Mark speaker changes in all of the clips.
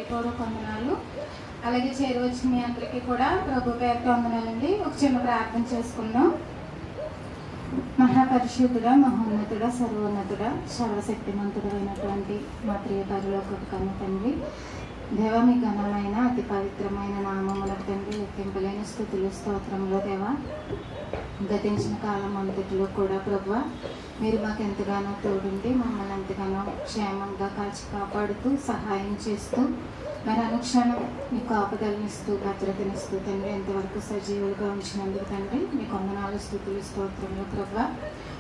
Speaker 1: హృదయపూర్వక వందనాలు. అలాగే చేరువచ్చిన మీ అందరికీ కూడా ప్రభు పేరుతో వందనాలండి. ఒక చిన్న ప్రార్థన చేసుకుందాం. మహాపరిశుద్ధుడా, మహోన్నతుడా, సర్వోన్నతుడా, సర్వశక్తిమంతుడు అయినటువంటి మా ప్రియ పరలోకపు కన్న తండ్రి, దేవ మీ ఘనమైన అతి పవిత్రమైన నామములకు తండ్రి లెక్కింపలేని స్తుతులు స్తోత్రంలో దేవా, గతించిన కాలం అంతటిలో కూడా ప్రభువా మీరు మాకు ఎంతగానో తోడుండి మమ్మల్ని ఎంతగానో క్షేమంగా కాచి కాపాడుతూ సహాయం చేస్తూ మరి అనుక్షణం మీకు ఆపదలనిస్తూ భద్రతనిస్తూ తండ్రి ఎంతవరకు సజీవులుగా ఉంచినందుకు తండ్రి మీకు వందనాలు స్తుతులు స్తోత్రంలో ప్రభువా.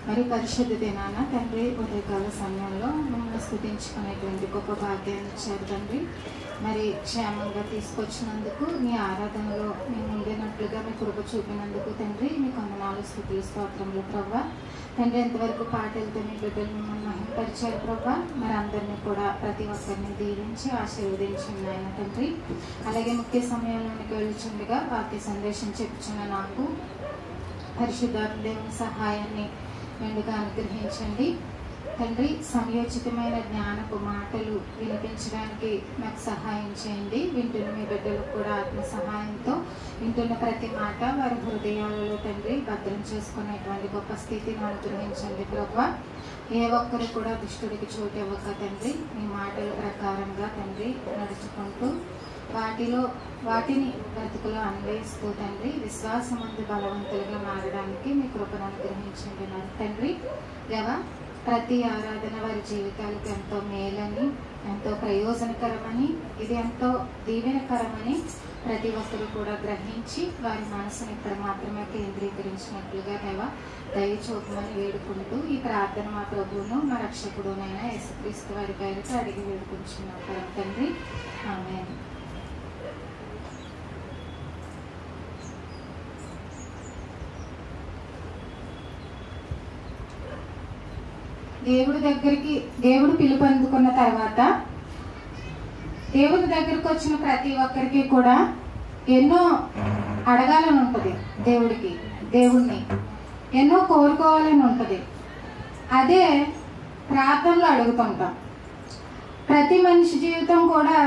Speaker 1: మరి పరిశుద్ధ దినాన తండ్రి ఉదయకాల సమయంలో మమ్మల్ని స్తుతించుకునేటువంటి గొప్ప భాగ్యాన్ని ఇచ్చారు తండ్రి. మరి క్షేమంగా తీసుకొచ్చినందుకు మీ ఆరాధనలో మేము ఉండినట్లుగా మీ కృప చూపినందుకు తండ్రి మీకు వందనాలు స్తుతులు స్తోత్రంలో ప్రభువా. తండ్రి ఎంతవరకు పాటలతో మీ బిడ్డలు మిమ్మల్ని మహిమపరిచారు ప్రభా. మరి అందరినీ కూడా ప్రతి ఒక్కరిని దీవించి ఆశీర్వదించింది ఆయన తండ్రి. అలాగే ముఖ్య సమయంలోనికి వెళ్తుండగా వాక్య సందేశం చెప్పుచున్న నాకు పరిశుద్ధాత్మ దేవుని సహాయాన్ని మెండుగా అనుగ్రహించండి తండ్రి. సమయోచితమైన జ్ఞానపు మాటలు వినిపించడానికి నాకు సహాయం చేయండి. వింటున్న మీ బిడ్డలకు కూడా ఆత్మ సహాయంతో వింటున్న ప్రతి మాట వారి హృదయాలలో తండ్రి భద్రం చేసుకునేటువంటి గొప్ప స్థితిని అనుగ్రహించండి ప్రభువా. ఏ ఒక్కరు కూడా దుష్టుడికి చోటు ఇవ్వక తండ్రి మీ మాటల ప్రకారంగా తండ్రి నడుచుకుంటూ వాటిని బ్రతుకులో అన్వయిస్తూ తండ్రి విశ్వాసమందు బలవంతులుగా మారడానికి మీ కృపను అనుగ్రహించండి నా తండ్రి. దేవా, ప్రతి ఆరాధన వారి జీవితాలకు ఎంతో మేలని, ఎంతో ప్రయోజనకరమని, ఇది ఎంతో దీవెనకరమని ప్రతి ఒక్కరు కూడా గ్రహించి వారి మనసును ఇక్కడ మాత్రమే కేంద్రీకరించినట్లుగా దేవా దయ చూపమని వేడుకుంటూ ఈ ప్రార్థన మా ప్రభువును మా రక్షకుడునైనా యేసుక్రీస్తు వారి పేరుతో అడిగి వేడుకుంటున్నాం పరమ తండ్రి, ఆమేన్. దేవుడు పిలుపు అందుకున్న తర్వాత దేవుడి దగ్గరికి వచ్చిన ప్రతి ఒక్కరికి కూడా ఎన్నో అడగాలని ఉంటుంది. దేవుణ్ణి ఎన్నో కోరుకోవాలని ఉంటుంది. అదే ప్రార్థనలో అడుగుతుంటాం. ప్రతి మనిషి జీవితం కూడా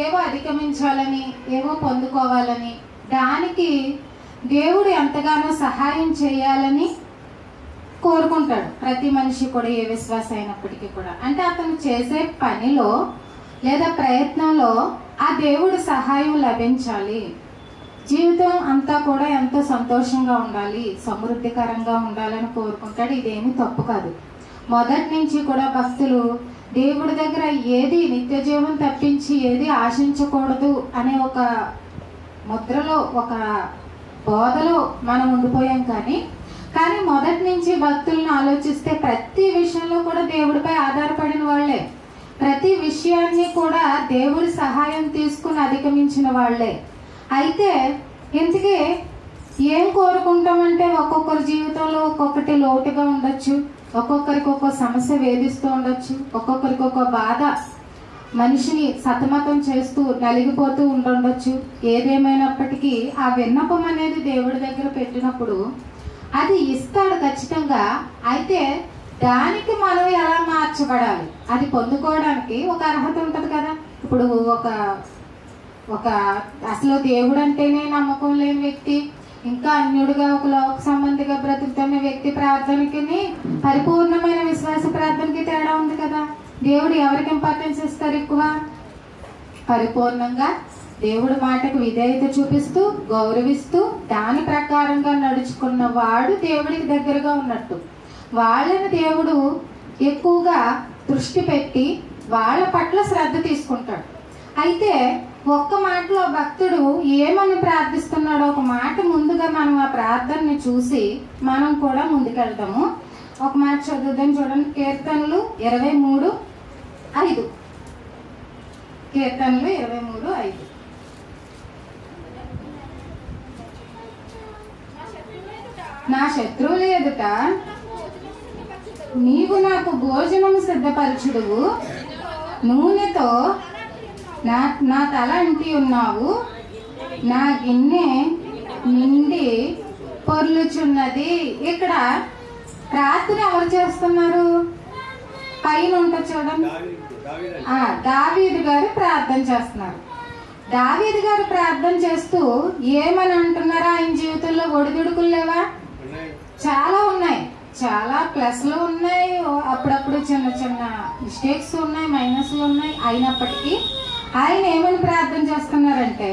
Speaker 1: ఏవో అధిగమించాలని, ఏవో పొందుకోవాలని, దానికి దేవుడు ఎంతగానో సహాయం చేయాలని కోరుకుంటాడు. ప్రతి మనిషి కూడా ఏ విశ్వాస అయినప్పటికీ కూడా, అంటే అతను చేసే పనిలో లేదా ప్రయత్నంలో ఆ దేవుడి సహాయం లభించాలి. జీవితం అంతా కూడా ఎంతో సంతోషంగా ఉండాలి, సమృద్ధికరంగా ఉండాలని కోరుకుంటాడు. ఇదేమీ తప్పు కాదు. మొదటి నుంచి కూడా భక్తులు దేవుడి దగ్గర ఏది నిత్య జీవం తప్పించి ఏది ఆశించకూడదు అనే ఒక ముద్రలో, ఒక బోధలో మనం ఉండిపోయాం. కానీ మొదటి నుంచి భక్తులను ఆలోచిస్తే ప్రతి విషయంలో కూడా దేవుడిపై ఆధారపడిన వాళ్ళే, ప్రతి విషయాన్ని కూడా దేవుడి సహాయం తీసుకుని అధిగమించిన వాళ్ళే. అయితే ఇంతకీ ఏం కోరుకుంటామంటే ఒక్కొక్కరి జీవితంలో ఒక్కొక్కటి లోటుగా ఉండొచ్చు, ఒక్కొక్కరికి ఒక్కో సమస్య వేధిస్తూ ఉండొచ్చు, ఒక్కొక్కరికి ఒక్కో బాధ మనిషిని సతమతం చేస్తూ నలిగిపోతూ ఉండొచ్చు. ఏదేమైనప్పటికీ ఆ విన్నపం అనేది దేవుడి దగ్గర పెట్టినప్పుడు అది ఇస్తాడు ఖచ్చితంగా. అయితే దానికి మనం ఎలా మార్చబడాలి, అది పొందుకోవడానికి ఒక అర్హత ఉంటుంది కదా. ఇప్పుడు ఒక అసలు దేవుడు అంటేనే నమ్మకం లేని వ్యక్తి, ఇంకా అన్యుడిగా ఒక లోక సంబంధిగా బ్రతుకుతున్న వ్యక్తి ప్రార్థనకి, పరిపూర్ణమైన విశ్వాస ప్రార్థనకి తేడా ఉంది కదా. దేవుడు ఎవరికి ఇంపార్టెన్స్ ఇస్తారు ఎక్కువ? పరిపూర్ణంగా దేవుడి మాటకు విధేయత చూపిస్తూ గౌరవిస్తూ దాని ప్రకారంగా నడుచుకున్న వాడు దేవుడికి దగ్గరగా ఉన్నట్టు. వాళ్ళని దేవుడు ఎక్కువగా దృష్టి పెట్టి వాళ్ళ పట్ల శ్రద్ధ తీసుకుంటాడు. అయితే ఒక్క మాటలో భక్తుడు ఏమని ప్రార్థిస్తున్నాడో ఒక మాట ముందుగా మనం ఆ ప్రార్థనని చూసి మనం కూడా ముందుకెళ్తాము. ఒక మాట చదువుదాం చూడండి. కీర్తనలు 23:5. కీర్తనలు 23:5. నా శత్రువుల ఎదుట నీవు నాకు భోజనం సిద్ధపరచుడువు, నూనెతో నా తల అంటి ఉన్నావు, నా గిన్నె నిండి పొర్లుచున్నది. ఇక్కడ ప్రార్థన ఎవరు చేస్తున్నారు? పైన ఉంటుంది చూడండి, దావీదు గారు ప్రార్థన ప్రార్థన చేస్తున్నారు. దావీదు గారు ప్రార్థన చేస్తూ ఏమని అంటున్నారా? ఆయన జీవితంలో ఒడిదుడుకులు లేవా? చాలా ఉన్నాయి, చాలా ప్లస్లు ఉన్నాయి, అప్పుడప్పుడు చిన్న చిన్న మిస్టేక్స్ ఉన్నాయి, మైనస్లు ఉన్నాయి. అయినప్పటికీ ఆయన ఏమని ప్రార్థన చేస్తున్నారంటే,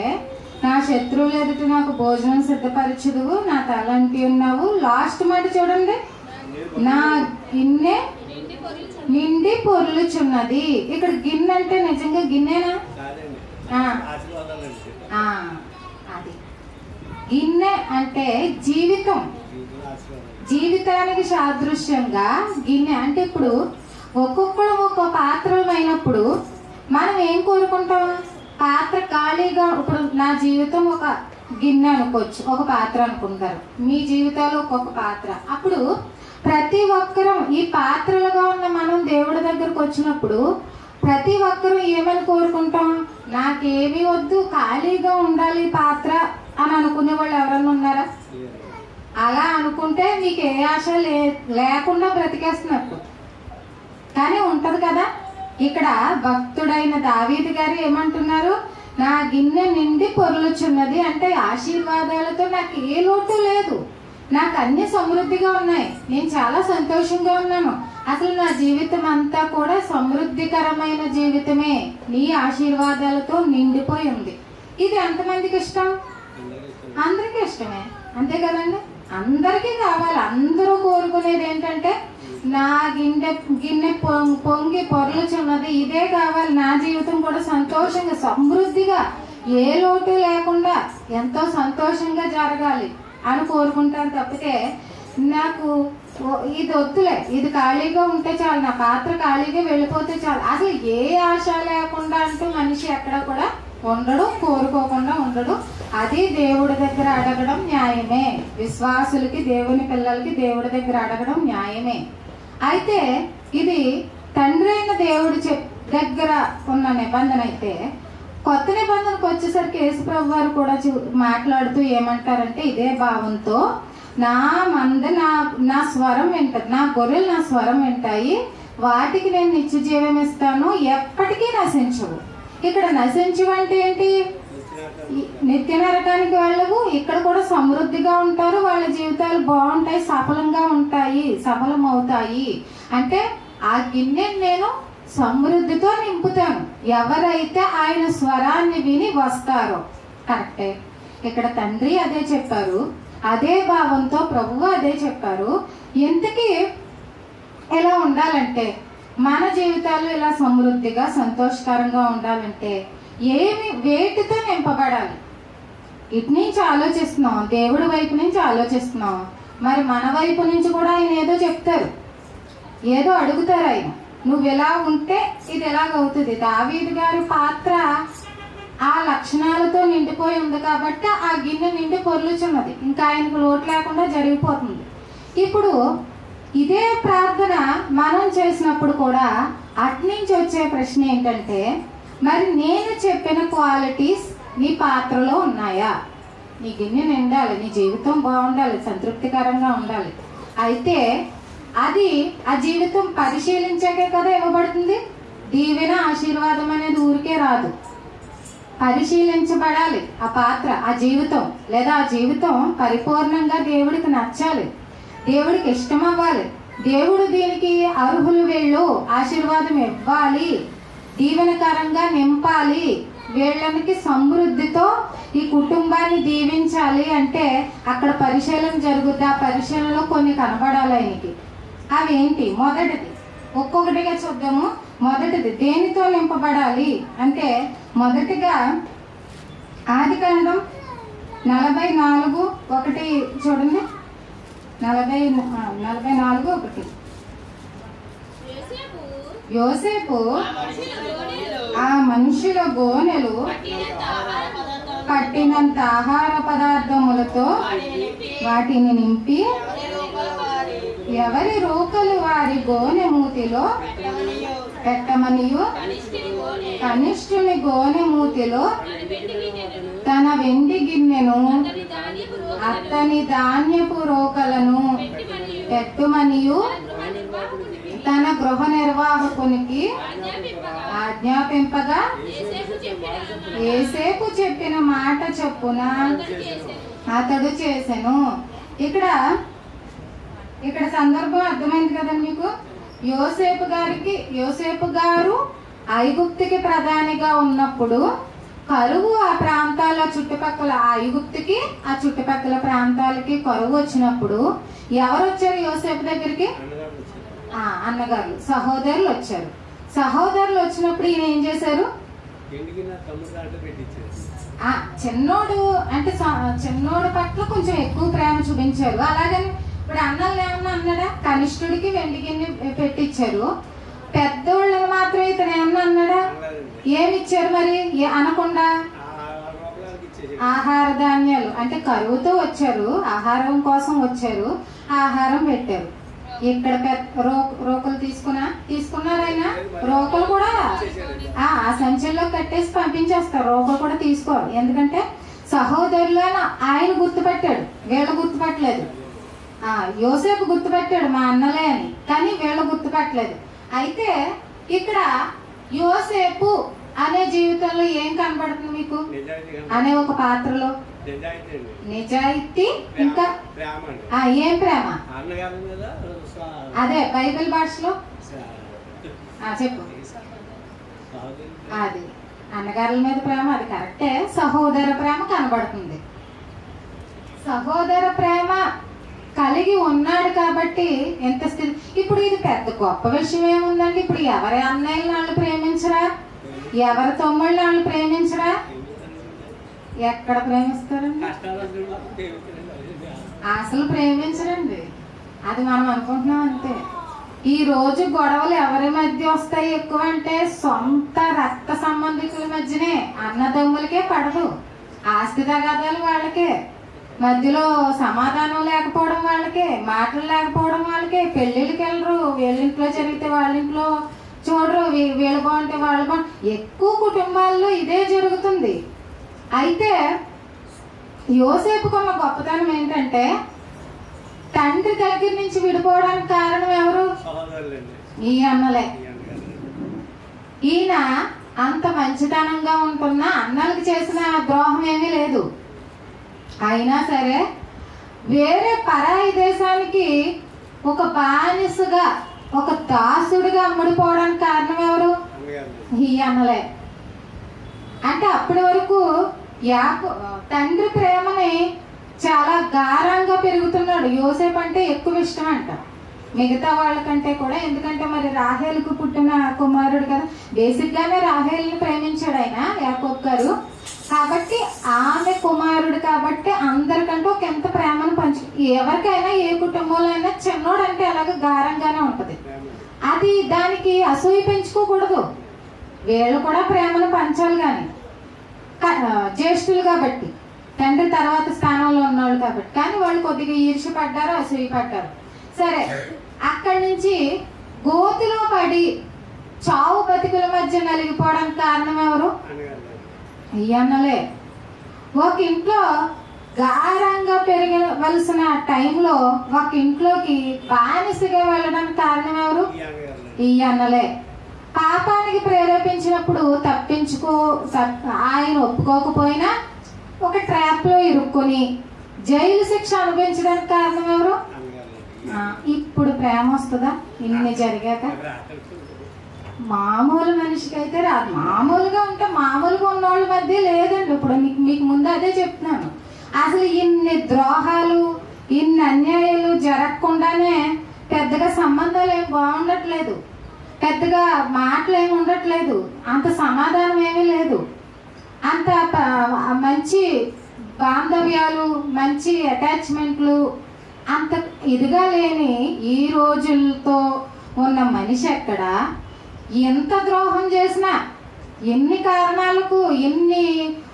Speaker 1: నా శత్రువులు ఎదుట నాకు భోజనం సిద్ధపరచుదువు, నా తలంటి ఉన్నావు. లాస్ట్ మాట చూడండి, నా గిన్నె నిండి పొర్లుచున్నది. ఇక్కడ గిన్నె అంటే నిజంగా గిన్నెనా? అది గిన్నె అంటే జీవితం, జీవితానికి సాదృశ్యంగా గిన్నె అంటే, ఇప్పుడు ఒక్కొక్కడు ఒక్కో పాత్రలు అయినప్పుడు మనం ఏం కోరుకుంటాం? పాత్ర ఖాళీగా, ఇప్పుడు నా జీవితం ఒక గిన్నె అనుకోవచ్చు, ఒక పాత్ర అనుకుంటారు. మీ జీవితాలు ఒక్కొక్క పాత్ర. అప్పుడు ప్రతి ఒక్కరూ ఈ పాత్రలుగా ఉన్న మనం దేవుడి దగ్గరకు వచ్చినప్పుడు ప్రతి ఒక్కరూ ఏమని కోరుకుంటాం? నాకేమీ వద్దు, ఖాళీగా ఉండాలి పాత్ర అని అనుకునే వాళ్ళు ఎవరన్నా ఉన్నారా? అలా అనుకుంటే మీకు ఏ ఆశ లేకుండా బ్రతికేస్తున్నట్టు. కానీ ఉంటది కదా. ఇక్కడ భక్తుడైన దావీదు గారు ఏమంటున్నారు? నా గిన్నె నిండి పొర్లుచున్నది అంటే ఆశీర్వాదాలతో నాకు ఏ లోటు లేదు, నాకు అన్ని సమృద్ధిగా ఉన్నాయి, నేను చాలా సంతోషంగా ఉన్నాను. అసలు నా జీవితం అంతా కూడా సమృద్ధికరమైన జీవితమే, నీ ఆశీర్వాదాలతో నిండిపోయి ఉంది. ఇది ఎంతమందికి ఇష్టం? అందరికీ ఇష్టమే, అంతే కదండి. అందరికీ కావాలి. అందరూ కోరుకునేది ఏంటంటే, నా గిన్నె పొంగి పొర్లుచున్నది, ఇదే కావాలి, నా జీవితం కూడా సంతోషంగా సమృద్ధిగా ఏ లోటు లేకుండా ఎంతో సంతోషంగా జరగాలి అని కోరుకుంటాను. తప్పితే నాకు ఇది వద్దులే, ఇది ఖాళీగా ఉంటే చాలు, నా పాత్ర ఖాళీగా వెళ్ళిపోతే చాలు, అసలు ఏ ఆశ లేకుండా అంటూ మనిషి ఎక్కడ కూడా ఉండడు, కోరుకోకుండా ఉండడు. అది దేవుడి దగ్గర అడగడం న్యాయమే. విశ్వాసులకి, దేవుని పిల్లలకి దేవుడి దగ్గర అడగడం న్యాయమే. అయితే ఇది తండ్రి అయిన దేవుడి దగ్గర ఉన్న నిబంధన. అయితే కొత్త నిబంధనకు వచ్చేసరికి యేసుప్రభు వారు కూడా మాట్లాడుతూ ఏమంటారంటే, ఇదే భావంతో నా మంద నా స్వరం వింటది, నా గొర్రెలు నా స్వరం వింటాయి, వాటికి నేను నిత్య జీవం ఇస్తాను, ఎప్పటికీ నశించవు. ఇక్కడ నశించవు అంటే ఏంటి? నిత్య నరకానికి వెళ్ళవు, ఇక్కడ కూడా సమృద్ధిగా ఉంటారు, వాళ్ళ జీవితాలు బాగుంటాయి, సఫలంగా ఉంటాయి, సఫలం అవుతాయి. అంటే ఆ గిన్నె నేను సమృద్ధితో నింపుతాను ఎవరైతే ఆయన స్వరాన్ని విని వస్తారో. కరెక్టే. ఇక్కడ తండ్రి అదే చెప్పారు, అదే భావంతో ప్రభువు అదే చెప్పారు. ఇంతకీ ఎలా ఉండాలంటే, మన జీవితాలు ఇలా సమృద్ధిగా సంతోషకరంగా ఉండాలంటే వేటితో నింపబడాలి? ఇటు నుంచి ఆలోచిస్తున్నాం, దేవుడి వైపు నుంచి ఆలోచిస్తున్నాం, మరి మన వైపు నుంచి కూడా ఆయన ఏదో చెప్తారు, ఏదో అడుగుతారు. ఆయన నువ్వు ఎలా ఉంటే ఇది ఎలాగవుతుంది. దావీదు గారి పాత్ర ఆ లక్షణాలతో నిండిపోయి ఉంది కాబట్టి ఆ గిన్నె నిండి పొర్లుచున్నది, ఇంకా ఆయనకు లోటు లేకుండా జరిగిపోతుంది. ఇప్పుడు ఇదే ప్రార్థన మనం చేసినప్పుడు కూడా అట్నుంచి వచ్చే ప్రశ్న ఏంటంటే, మరి నేను చెప్పిన క్వాలిటీస్ నీ పాత్రలో ఉన్నాయా? నీ గిన్నె నిండాలి, నీ జీవితం బాగుండాలి, సంతృప్తికరంగా ఉండాలి. అయితే అది ఆ జీవితం పరిశీలించాకే కదా ఇవ్వబడుతుంది. దీవెన ఆశీర్వాదం అనేది ఊరికే రాదు, పరిశీలించబడాలి ఆ పాత్ర, ఆ జీవితం. లేదా ఆ జీవితం పరిపూర్ణంగా దేవుడికి నచ్చాలి, దేవుడికి ఇష్టం అవ్వాలి, దేవుడు దీనికి అర్హులు, వీళ్ళు ఆశీర్వాదం ఇవ్వాలి, దీవెనకరంగా నింపాలి, వీళ్ళకి సమృద్ధితో ఈ కుటుంబాన్ని దీవించాలి అంటే అక్కడ పరిశీలన జరుగుద్ది. ఆ పరిశీలనలో కొన్ని కనబడాలి ఆయనకి. అవేంటి? మొదటిది ఒక్కొక్కటిగా చూద్దాము. మొదటిది దేనితో నింపబడాలి అంటే, మొదటిగా ఆదికాండం 44:1 చూడండి. 44:1 యోసేపు ఆ మనుషుల గోనెలు పట్టినంత ఆహార పదార్థములతో వాటిని నింపి ఎవరి రూకలు వారి గోనె మూతిలో పెట్టమనియు, కనిష్ఠుని గోనె మూతిలో తన వెండి గిన్నెను అతని ధాన్యపు రోకలను పెట్టుమనియు తన గృహ నిర్వాహకునికి ఆజ్ఞాపింపగా యోసేపు చెప్పిన మాట చొప్పున అతడు చేసెను. ఇక్కడ సందర్భం అర్థమైంది కదండి మీకు. యోసేపు గారు ఐగుప్తుకి ప్రధానిగా ఉన్నప్పుడు కరువు ఆ ప్రాంతాల చుట్టుపక్కల ఐగుప్తుకి ఆ చుట్టుపక్కల ప్రాంతాలకి కరువు వచ్చినప్పుడు ఎవరు వచ్చారు యోసేపు దగ్గరికి? అన్నగారు, సహోదరులు వచ్చారు. సహోదరులు వచ్చినప్పుడు ఈయన ఏం చేశారు? చిన్నోడు అంటే చిన్నోడు పట్ల కొంచెం ఎక్కువ ప్రేమ చూపించారు. అలాగని ఇప్పుడు అన్నలు ఏమన్నా అన్నాడా? కనిష్ఠుడికి వెండి గిన్నె పెట్టించారు. పెద్దోళ్ళని మాత్రం ఇతను ఏమన్నా అన్నాడా? ఏమిచ్చారు మరి అనకుండా? ఆహార ధాన్యాలు, అంటే కరువుతో వచ్చారు, ఆహారం కోసం వచ్చారు, ఆహారం పెట్టారు. ఇక్కడ రోకలు తీసుకున్నారు ఆయన. రోకలు కూడా ఆ సంచుల్లో కట్టేసి పంపించేస్తారు. రోకలు కూడా తీసుకోరు. ఎందుకంటే సహోదరులు ఆయన గుర్తుపెట్టాడు, వీళ్ళు గుర్తుపట్టలేదు. యోసేపు గుర్తుపెట్టాడు మా అన్నలే అని, కానీ వీళ్ళు గుర్తుపట్టలేదు. అయితే ఇక్కడ యోసేపు అనే జీవితంలో ఏం కనబడుతుంది మీకు అనే ఒక పాత్రలో? నిజాయితీ, ఇంకా ఏం ప్రేమ? అదే బైబిల్ భాషలో చెప్పు. అది అన్నగారుల మీద ప్రేమ, అది కరెక్టే. సహోదర ప్రేమ కనబడుతుంది. సహోదర ప్రేమ కలిగి ఉన్నాడు కాబట్టి ఎంత స్థితి. ఇప్పుడు ఇది పెద్ద గొప్ప విషయం ఏముందండి? ఇప్పుడు ఎవరి అన్నయ్యలు వాళ్ళు ప్రేమించరా? ఎవరి తమ్ముళ్ళు వాళ్ళు ప్రేమించరా? ఎక్కడ ప్రేమిస్తారండి? అసలు ప్రేమించరండి. అది మనం అనుకుంటున్నాం అంతే. ఈ రోజు గొడవలు ఎవరి మధ్య వస్తాయి ఎక్కువ అంటే సొంత రక్త సంబంధికుల మధ్యనే. అన్నదమ్ములకే పడదు. ఆస్తి తగాదాలు వాళ్ళకే, మధ్యలో సమాధానం లేకపోవడం వాళ్ళకే, మాటలు లేకపోవడం వాళ్ళకే. పెళ్ళిళ్ళకి వెళ్ళరు, వీళ్ళింట్లో జరిగితే వాళ్ళింట్లో చూడరు, వీళ్ళు బాగుంటే వాళ్ళు బాగుంటే. ఎక్కువ కుటుంబాల్లో ఇదే జరుగుతుంది. అయితే యోసేపుకున్న గొప్పతనం ఏంటంటే తండ్రి దగ్గర నుంచి విడిపోవడానికి కారణం ఎవరు? ఈ అన్నలే. ఈయన అంత మంచితనంగా ఉంటున్నా అన్నలకు చేసిన ద్రోహం ఏమీ లేదు. అయినా సరే వేరే పరాయి దేశానికి ఒక బానిసగా, ఒక దాసుడిగా అమ్ముడిపోవడానికి కారణం ఎవరు? ఈ అన్నలే. అంటే అప్పటి వరకు తండ్రి ప్రేమని చాలా గారంగా పెరుగుతున్నాడు. యోసేపు అంటే ఎక్కువ ఇష్టం అంట మిగతా వాళ్ళకంటే కూడా. ఎందుకంటే మరి రాహేలుకు పుట్టిన కుమారుడు కదా. బేసిక్ గానే రాహేల్ని ప్రేమించాడు ఆయన, యాకోబు గారు. కాబట్టి ఆమె కుమారుడు కాబట్టి అందరికంటే ఒక ఎంత ప్రేమను పంచు. ఎవరికైనా ఏ కుటుంబంలో అయినా చిన్నోడు అంటే అలాగే గారంగానే ఉంటది. అది దానికి అసూయ పెంచుకోకూడదు. వీళ్ళు కూడా ప్రేమను పంచాలి. కానీ జ్యేష్ఠులు కాబట్టి, తండ్రి తర్వాత స్థానంలో ఉన్నవాళ్ళు కాబట్టి. కానీ వాళ్ళు కొద్దిగా ఈర్ష్య పడ్డారు, అసూయ పడ్డారు. సరే, అక్కడి నుంచి గోతిలో పడి చావు బతికుల మధ్య నలిగిపోవడానికి కారణం ఎవరు? ఈ అన్నలే. ఒక ఇంట్లో గారంగా పెరగవలసిన టైంలో ఒక ఇంట్లోకి బానిసగా వెళ్ళడానికి కారణం ఎవరు? ఈ అన్నలే. పాపానికి ప్రేరేపించినప్పుడు ఆయన ఒప్పుకోకపోయినా ఒక ట్రాప్ లో ఇరుక్కొని జైలు శిక్ష అనుభవించడానికి కారణం ఎవరు? ఇప్పుడు ప్రేమ వస్తుందా ఇన్ని జరిగాక? మామూలు మనిషికి అయితే రాదు. మామూలుగా ఉంటే మామూలుగా ఉన్న వాళ్ళ మధ్య లేదండి. ఇప్పుడు మీకు ముందు అదే చెప్తున్నాను. అసలు ఇన్ని ద్రోహాలు, ఇన్ని అన్యాయాలు జరగకుండానే పెద్దగా సంబంధాలు ఏమి బాగుండట్లేదు, పెద్దగా మాటలు ఏమి ఉండట్లేదు, అంత సమాధానం ఏమీ లేదు, అంత మంచి బాంధవ్యాలు, మంచి అటాచ్మెంట్లు అంత ఇదిగా లేని ఈ రోజులతో ఉన్న మనిషి ఎక్కడ ఎంత ద్రోహం చేసినా, ఎన్ని కారణాలకు ఎన్ని.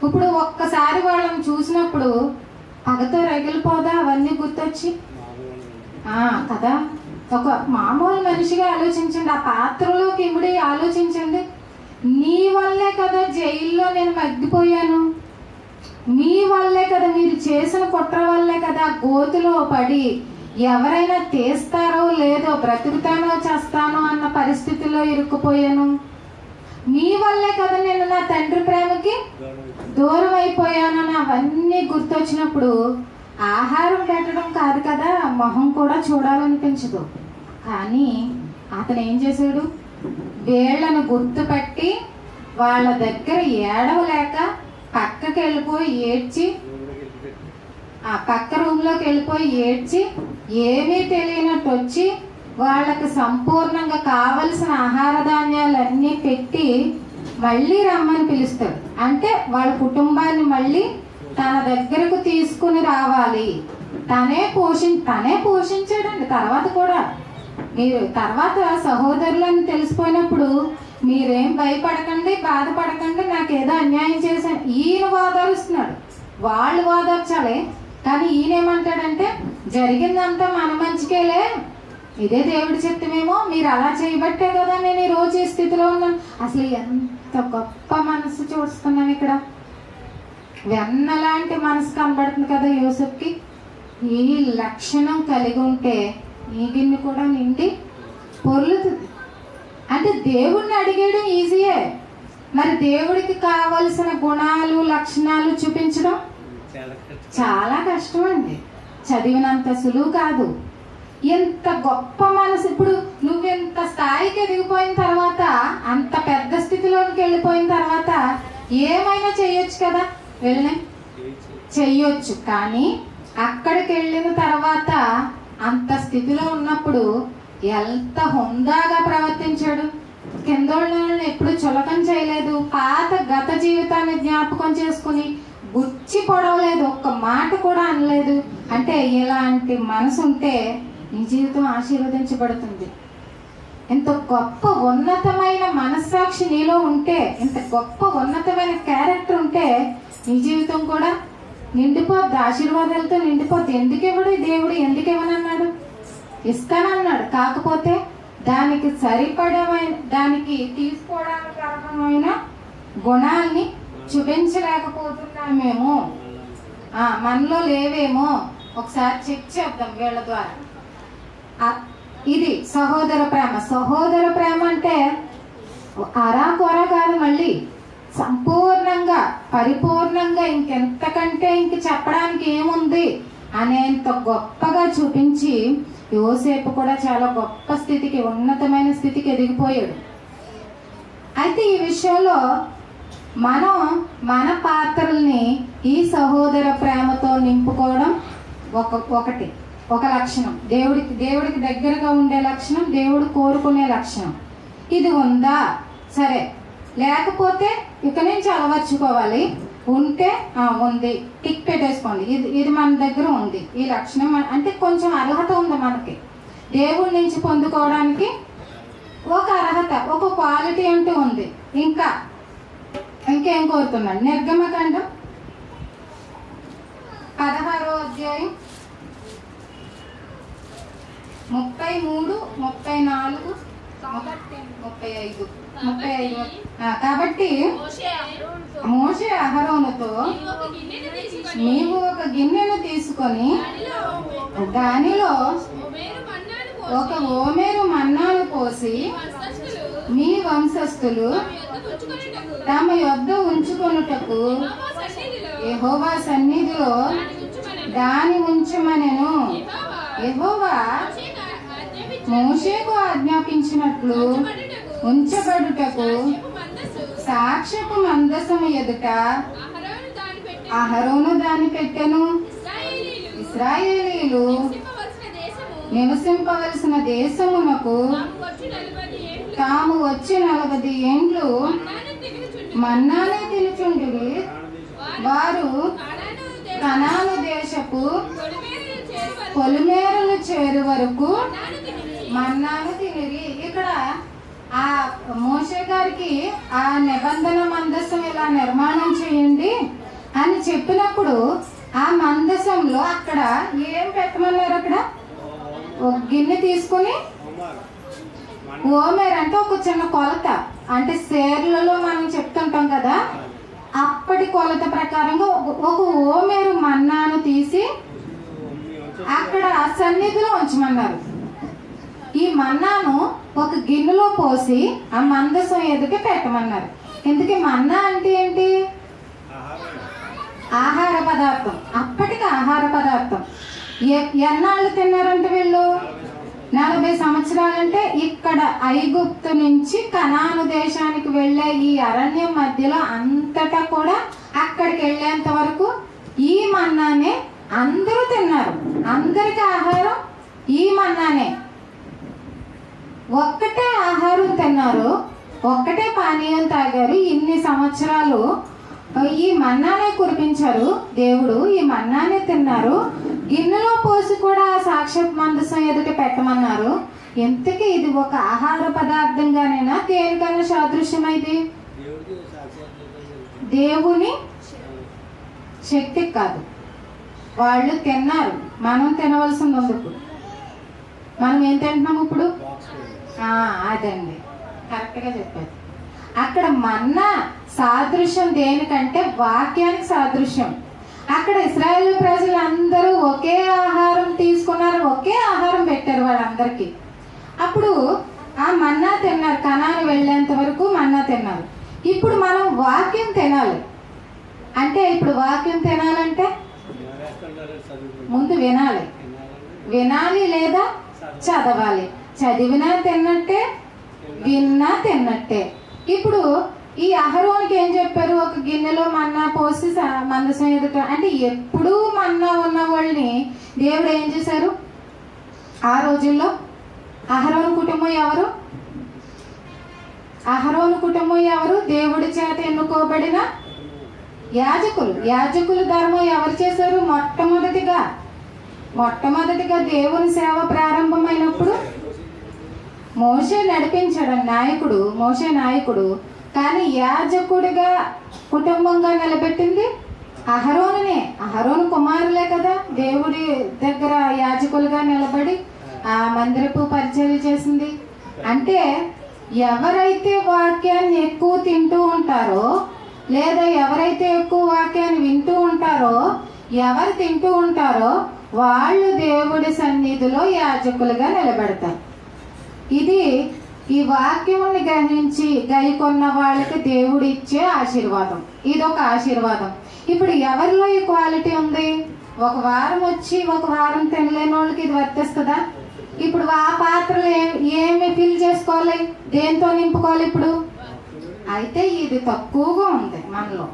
Speaker 1: ఇప్పుడు ఒక్కసారి వాళ్ళని చూసినప్పుడు పగతో రగిలిపోదా అవన్నీ గుర్తొచ్చి? కదా. ఒక మామూలు మనిషిగా ఆలోచించండి, ఆ పాత్రలోకి ఇమిడి ఆలోచించండి. నీ వల్లే కదా జైల్లో నేను మగ్గిపోయాను, మీ వల్లే కదా, మీరు చేసిన కుట్ర వల్లే కదా గోతులో పడి ఎవరైనా తీస్తారో లేదో, బ్రతుకుతానో చేస్తానో అన్న పరిస్థితిలో ఇరుక్కుపోయాను. మీ వల్లే కదా నేను నా తండ్రి ప్రేమకి దూరం అయిపోయానని అవన్నీ గుర్తొచ్చినప్పుడు ఆహారం పెట్టడం కాదు కదా, మొహం కూడా చూడాలనిపించదు. కానీ అతను ఏం చేశాడు? వీళ్ళను గుర్తుపట్టి వాళ్ళ దగ్గర ఏడవలేక పక్కకి వెళ్ళిపోయి ఏడ్చి, ఆ పక్క రూమ్లోకి వెళ్ళిపోయి ఏడ్చి, ఏమీ తెలియనట్టు వచ్చి వాళ్ళకి సంపూర్ణంగా కావలసిన ఆహార ధాన్యాలన్నీ పెట్టి మళ్ళీ రమ్మని పిలుస్తాడు. అంటే వాళ్ళ కుటుంబాన్ని మళ్ళీ తన దగ్గరకు తీసుకుని రావాలి. తనే పోషించాడండి. తర్వాత కూడా మీరు తర్వాత సహోదరులని తెలిసిపోయినప్పుడు మీరేం భయపడకండి, బాధపడకండి, నాకేదో అన్యాయం చేశాను ఈయన వాదారుస్తున్నాడు. వాళ్ళు వాదార్చాలి. కానీ ఈయనేమంటాడంటే జరిగిందంతా మన మంచికేలే, ఇదే దేవుడి చిత్తమేమో, మీరు అలా చేయబట్టే కదా నేను ఈ రోజు ఈ స్థితిలో ఉన్నాను. అసలు ఎంత గొప్ప మనసు చూస్తున్నాం ఇక్కడ. వెన్నలాంటి మనసు కనబడుతుంది కదా యోసేపుకి. ఈ లక్షణం కలిగి ఉంటే ఈ గిన్నె కూడా నిండి పొర్లుతుంది. అంటే దేవుణ్ణి అడిగేయడం ఈజీయే, మరి దేవుడికి కావలసిన గుణాలు లక్షణాలు చూపించడం చాలా కష్టం అండి. చదివినంత సులువు కాదు. ఎంత గొప్ప మనసు. ఇప్పుడు నువ్వెంత స్థాయికి ఎదిగిపోయిన తర్వాత, అంత పెద్ద స్థితిలోకి వెళ్ళిపోయిన తర్వాత ఏమైనా చెయ్యొచ్చు కదా, చెయ్యొచ్చు. కానీ అక్కడికి వెళ్ళిన తర్వాత అంత స్థితిలో ఉన్నప్పుడు ఎంత హుందాగా ప్రవర్తించాడు. కిందోళ్ళని ఎప్పుడు చులకం చేయలేదు. పాత గత జీవితాన్ని జ్ఞాపకం చేసుకుని గుచ్చి పొడవలేదు, ఒక్క మాట కూడా అనలేదు. అంటే ఇలాంటి మనసు ఉంటే నీ జీవితం ఆశీర్వదించబడుతుంది. ఇంత గొప్ప ఉన్నతమైన మనస్సాక్షి నీలో ఉంటే, ఇంత గొప్ప ఉన్నతమైన క్యారెక్టర్ ఉంటే నీ జీవితం కూడా నిండిపోద్ది, ఆశీర్వాదాలతో నిండిపోద్ది. ఎందుకు ఇవ్వడు దేవుడు? ఎందుకు ఇవ్వనన్నాడు? ఇస్తానన్నాడు. కాకపోతే దానికి సరిపడమైన, దానికి తీసుకోవడానికి అర్హమైన గుణాల్ని చూపించలేకపోతున్నామేమో, మనలో లేవేమో ఒకసారి చెక్ చేద్దాం వీళ్ళ ద్వారా. ఇది సహోదర ప్రేమ. సహోదర ప్రేమ అంటే అరా కొర కాదు, మళ్ళీ సంపూర్ణంగా పరిపూర్ణంగా ఇంకెంతకంటే ఇంక చెప్పడానికి ఏముంది అనేంత గొప్పగా చూపించి యోసేపు కూడా చాలా గొప్ప స్థితికి, ఉన్నతమైన స్థితికి ఎదిగిపోయాడు. అయితే ఈ విషయంలో మనం మన పాత్రల్ని ఈ సహోదర ప్రేమతో నింపుకోవడం ఒకటి, ఒక లక్షణం. దేవుడికి దగ్గరగా ఉండే లక్షణం, దేవుడు కోరుకునే లక్షణం. ఇది ఉందా? సరే. లేకపోతే ఇక నుంచి అలవర్చుకోవాలి. ఉంటే ఉంది, టిక్ పెట్టేసుకోండి. ఇది మన దగ్గర ఉంది, ఈ లక్షణం. అంటే కొంచెం అర్హత ఉంది మనకి దేవుడి నుంచి పొందుకోవడానికి. ఒక అర్హత, ఒక క్వాలిటీ అంటూ ఉంది. ఇంకేం కోరుతున్నాడు? నిర్గమకాండం 16వ అధ్యాయం 33, 34, 35. కాబట్టి మోషే అహరోనుతో, నీవు ఒక గిన్నెను తీసుకొని దానిలో ఒక ఓమేరు మన్నాను పోసి మీ వంశస్థులు తమ యొద్ద ఉంచుకొనుటకు యెహోవా సన్నిధిలో దాని ఉంచమనెను. యెహోవా మోషేకు ఆజ్ఞాపించినట్లు ఉంచబడుటకు సాక్ష్యపు మందసము ఎదుట అహరోను దాన్ని పెట్టెను. ఇశ్రాయేలీలు నివసింపవలసిన దేశమునకు తాము వచ్చి 40 ఏండ్లు మన్నానే తినుచుండిరి. వారు కనాను దేశపు పొలిమేరలు చేరు వరకు మన్నాను తినిరి. ఇక్కడ ఆ మోషే గారికి ఆ నిబంధన మందసం ఇలా నిర్మాణం చేయండి అని చెప్పినప్పుడు ఆ మందసంలో అక్కడ ఏం పెట్టమన్నారు? అక్కడ ఒక గిన్నె తీసుకుని, ఓమేర్ అంటే ఒక చిన్న కొలత, అంటే సేర్లలో మనం చెప్తుంటాం కదా, అప్పటి కొలత ప్రకారంగా ఒక ఓమేరు మన్నాను తీసి అక్కడ సన్నిధిలో ఉంచమన్నారు. ఈ మన్నాను ఒక గిన్నెలో పోసి ఆ మందసం ఎదుట పెట్టమన్నారు. ఎందుకు మన్నా అంటే ఏంటి? ఆహార పదార్థం. అప్పటికి ఆహార పదార్థం. ఎన్నాళ్ళు తిన్నారంటే వీళ్ళు? 40 సంవత్సరాలంటే ఇక్కడ ఐగుప్తు నుంచి కనాను దేశానికి వెళ్ళే ఈ అరణ్యం మధ్యలో అంతటా కూడా అక్కడికి వెళ్ళేంత వరకు ఈ మన్నానే అందరూ తిన్నారు. అందరికి ఆహారం ఈ మన్నానే. ఒక్కటే ఆహారం తిన్నారు, ఒక్కటే పానీయం తాగారు. ఇన్ని సంవత్సరాలు ఈ మన్నానే కురిపించారు దేవుడు, ఈ మన్నానే తిన్నారు. గిన్నెలో పోసి కూడా సాక్షాత్ మందసం ఎదుట పెట్టమన్నారు. ఎంతకీ ఇది ఒక ఆహార పదార్థంగానైనా దేనికన్నా సాదృశ్యమైంది? దేవుని శక్తి కాదు. వాళ్ళు తిన్నారు, మనం తినవలసింది ఉంది. ఇప్పుడు మనం ఏం తింటున్నాము ఇప్పుడు? అదండి, కరెక్ట్గా చెప్పారు. అక్కడ మన్నా సాదృశ్యం దేనికంటే వాక్యానికి సాదృశ్యం. అక్కడ ఇశ్రాయేలు ప్రజలందరూ ఒకే ఆహారం తీసుకున్నారు, ఒకే ఆహారం పెట్టారు వాళ్ళందరికీ. అప్పుడు ఆ మన్నా తిన్నారు, కనాను వెళ్ళేంత వరకు మన్నా తిన్నారు. ఇప్పుడు మనం వాక్యం తినాలి అంటే, ఇప్పుడు వాక్యం తినాలంటే ముందు వినాలి, వినాలి లేదా చదవాలి. చదివినా తిన్నట్టే, విన్నా తిన్నట్టే. ఇప్పుడు ఈ అహరోనుకి ఏం చెప్పారు? ఒక గిన్నెలో మన్నా పోసి మందసం ఎదుట. అంటే ఎప్పుడూ మన్నా ఉన్న వాళ్ళని దేవుడు ఏం చేశారు ఆ రోజుల్లో? అహరోను కుటుంబం ఎవరు? అహరోను కుటుంబం ఎవరు? దేవుడి చేత ఎన్నుకోబడిన యాజకులు. యాజకుల ధర్మం ఎవరు చేశారు? మొట్టమొదటిగా దేవుని సేవ ప్రారంభమైనప్పుడు మోషే నడిపించాడు, నాయకుడు. మోషే నాయకుడు. కానీ యాజకుడిగా కుటుంబంగా నిలబెట్టింది అహరోనునే. అహరోను కుమారులే కదా దేవుడి దగ్గర యాజకులుగా నిలబడి ఆ మందిరపు పరిచర్య చేసింది. అంటే ఎవరైతే వాక్యాన్ని ఎక్కువ తింటూ ఉంటారో, లేదా ఎవరైతే ఎక్కువ వాక్యాన్ని వింటూ ఉంటారో, ఎవరు తింటూ ఉంటారో వాళ్ళు దేవుడి సన్నిధిలో యాజకులుగా నిలబెడతారు. ఇది ఈ వాక్యముని గ్రహించి గైకొన్న వాళ్ళకి దేవుడు ఇచ్చే ఆశీర్వాదం. ఇదొక ఆశీర్వాదం. ఇప్పుడు ఎవరిలో ఈ క్వాలిటీ ఉంది? ఒక వారం వచ్చి ఒక వారం తినలేని వాళ్ళకి ఇది వర్తిస్తుందా? ఇప్పుడు ఆ పాత్రలు ఏమి ఫిల్ చేసుకోవాలి, దేంతో నింపుకోవాలి ఇప్పుడు? అయితే ఇది తక్కువగా ఉంది మనలో,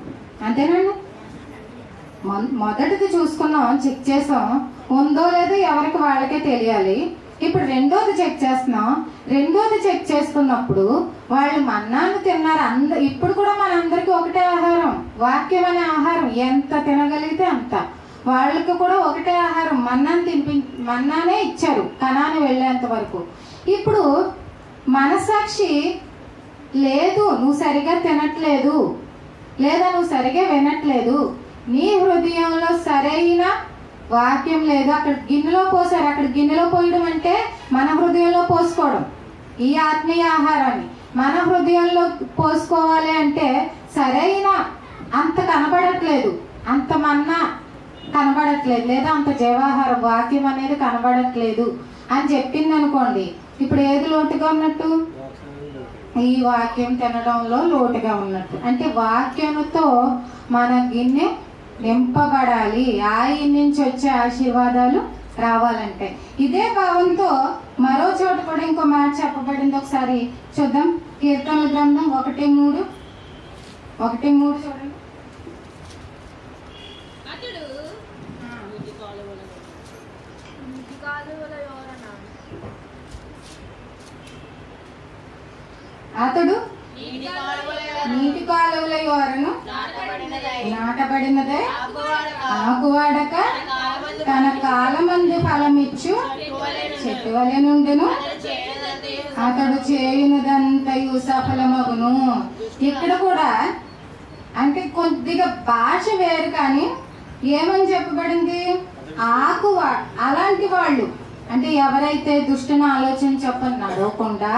Speaker 1: అంతేనండి. మొదటిది చూసుకున్నాం, చెక్ చేసాం, ఉందో లేదో ఎవరికి వాళ్ళకే తెలియాలి. ఇప్పుడు రెండోది చెక్ చేస్తున్నాం. రెండోది చెక్ చేస్తున్నప్పుడు వాళ్ళు మన్నాను తిన్నారు. ఇప్పుడు కూడా మనందరికీ ఒకటే ఆహారం, వాక్యం అనే ఆహారం. ఎంత తినగలిగితే అంత. వాళ్ళకి కూడా ఒకటే ఆహారం, మన్నానే ఇచ్చారు కనాను వెళ్ళేంత వరకు. ఇప్పుడు మనసాక్షి లేదు, నువ్వు సరిగా తినట్లేదు, లేదా నువ్వు సరిగా వినట్లేదు, నీ హృదయంలో సరైన వాక్యం లేదు. అక్కడ గిన్నెలో పోసారు. అక్కడ గిన్నెలో పోయడం అంటే మన హృదయంలో పోసుకోవడం. ఈ ఆత్మీయ ఆహారాన్ని మన హృదయంలో పోసుకోవాలి అంటే సరైన అంత కనబడట్లేదు, అంత మన్నా కనబడట్లేదు, లేదా అంత జీవాహారం వాక్యం అనేది కనబడట్లేదు అని చెప్పింది అనుకోండి. ఇప్పుడు ఏది లోటుగా ఉన్నట్టు? ఈ వాక్యం తినడంలో లోటుగా ఉన్నట్టు. అంటే వాక్యంతో మన గిన్నె నింపబడాలి. ఆయన నుంచి వచ్చే ఆశీర్వాదాలు రావాలంటే ఇదే భావంతో మరో చోట కూడా ఇంకో మాట చెప్పబడింది. ఒకసారి చూద్దాం. కీర్తనల గ్రంథం 1:3 చూడండి. అతడు నీటి కాలువల యోరను నాటబడినదే, ఆకువాడక తన కాలమందు ఫలమిచ్చు చెట్టు వలె నుండును, అతడు చేయునదంతయు సఫలమగును. ఇక్కడ కూడా అంటే కొద్దిగా భాష వేరు, కానీ ఏమని చెప్పబడింది? అలాంటి వాళ్ళు అంటే ఎవరైతే దుష్టుని ఆలోచన చెప్పని నడవకుండా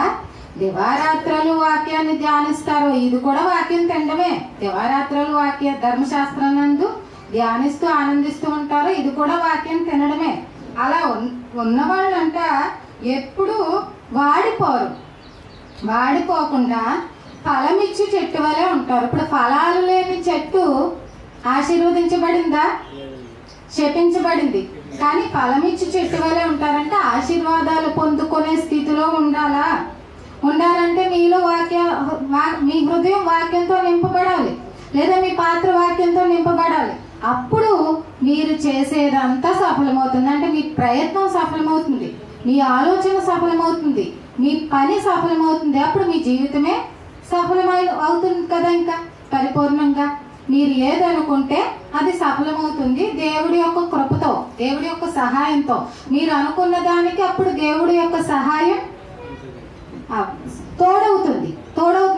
Speaker 1: దివారాత్రాలు వాక్యాన్ని ధ్యానిస్తారో, ఇది కూడా వాక్యం తినడమే. దివారాత్రాలు వాక్య ధర్మశాస్త్రానందు ధ్యానిస్తూ ఆనందిస్తూ ఉంటారో, ఇది కూడా వాక్యం తినడమే. అలా ఉన్నవాళ్ళంట ఎప్పుడు వాడిపోరు. వాడిపోకుండా ఫలమిచ్చి చెట్టు వలె ఉంటారు. ఇప్పుడు ఫలాలు లేని చెట్టు ఆశీర్వదించబడిందా? శపించబడింది. కానీ ఫలమిచ్చి చెట్టు వలె ఉంటారంటే ఆశీర్వాదాలు పొందుకునే స్థితిలో ఉండాలంటే మీలో మీ హృదయం వాక్యంతో నింపబడాలి, లేదా మీ పాత్ర వాక్యంతో నింపబడాలి. అప్పుడు మీరు చేసేదంతా సఫలమవుతుంది. అంటే మీ ప్రయత్నం సఫలమవుతుంది, మీ ఆలోచన సఫలమవుతుంది, మీ పని సఫలమవుతుంది. అప్పుడు మీ జీవితమే అవుతుంది కదా. ఇంకా పరిపూర్ణంగా మీరు ఏదనుకుంటే అది సఫలమవుతుంది. దేవుడి యొక్క కృపతో, దేవుడి యొక్క సహాయంతో మీరు అనుకున్న దానికి అప్పుడు దేవుడి యొక్క సహాయం తోడవుతుంది.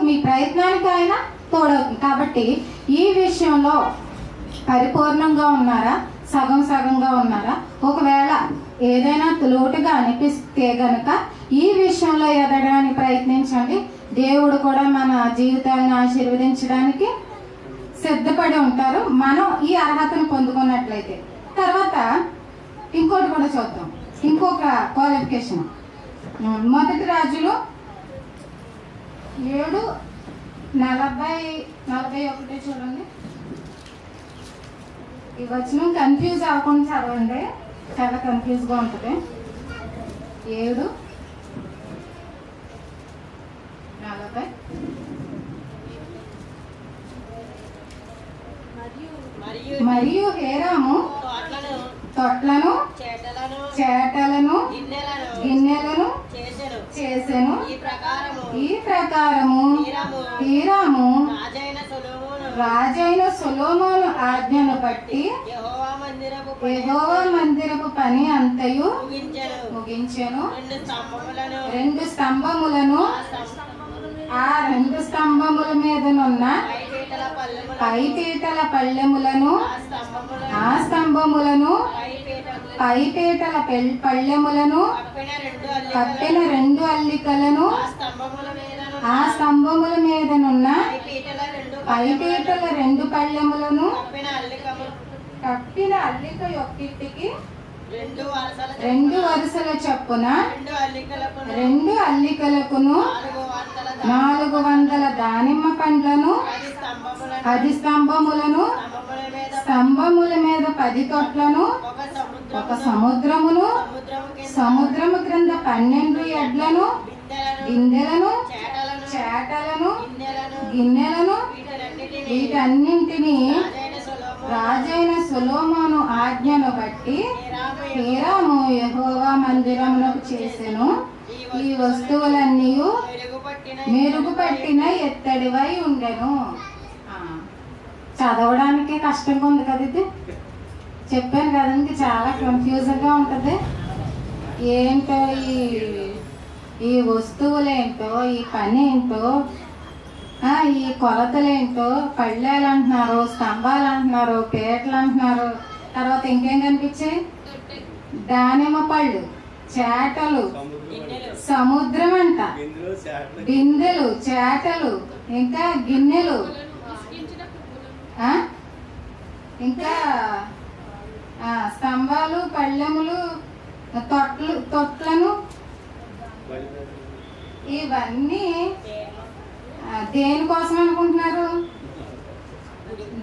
Speaker 1: మీ ప్రయత్నానికి ఆయన తోడవుతుంది. కాబట్టి ఈ విషయంలో పరిపూర్ణంగా ఉన్నారా, సగంగా ఉన్నారా? ఒకవేళ ఏదైనా లోటుగా అనిపిస్తే గనక ఈ విషయంలో ఎదగడానికి ప్రయత్నించండి. దేవుడు కూడా మన జీవితాలను ఆశీర్వదించడానికి సిద్ధపడి ఉంటారు, మనం ఈ అర్హతను పొందుకున్నట్లయితే. తర్వాత ఇంకోటి కూడా చూద్దాం, ఇంకొక క్వాలిఫికేషన్. మొదటి రాజులు 7:40-41 చూడండి. ఈ వచనం కన్ఫ్యూజ్ అవ్వకుండా చదవండి, చాలా కన్ఫ్యూజ్గా ఉంటుంది. 7:40. మరియు హేరాము తొట్లను చేటలను గిన్నెలను చేసెను. ఈ ప్రకారము హీరాము రాజైన సొలొమోను ఆజ్ఞను బట్టి యెహోవా మందిరపు పని అంతయు ముగించెను. 2 స్తంభములను, ఆ 2 స్తంభముల మీదనున్న పైపీటల పళ్ళెములను, ఆ స్తంభములను పైపీటల పళ్ళెములను కప్పిన 2 అల్లికలను, ఆ స్తంభముల మీదనున్న పైపీటల 2 పళ్ళెములను కప్పిన అల్లిక యొక్కిటికి 2 వరుసల చొప్పున 2 అల్లికలకును 400 దానిమ్మ పండ్లను, 10 స్తంభములను, స్తంభముల మీద 10 తొట్లను, ఒక సముద్రమును, సముద్రము క్రింద 12 ఎడ్లను, బిందెలను, చేటలను, గిన్నెలను, వీటన్నింటినీ రాజైన సొలొమోను ఆజ్ఞను బట్టి హీరాము యెహోవా మందిరమునకు చేసెను. ఈ వస్తువులన్నీ మెరుగుపట్టిన ఎత్తడివై ఉండెను. చదవడానికి కష్టంగా ఉంది కదా, ఇది చెప్పాను కదండి, చాలా కన్ఫ్యూజన్గా ఉంటుంది. ఏంటో ఈ వస్తువులేంటో, ఈ పని ఏంటో, ఈ కొలతలేంటో, పళ్ళేలు అంటున్నారు, స్తంభాలు అంటున్నారు, పీటలు అంటున్నారు. తర్వాత ఇంకేం కనిపించాయి? దానిమ్మ పళ్ళు, చేటలు, సముద్రం అంట, బిందెలు, చేటలు, ఇంకా గిన్నెలు, ఇంకా స్తంభాలు, పళ్ళెములు, తొట్లను. ఇవన్నీ దేనికోసం అనుకుంటున్నారు?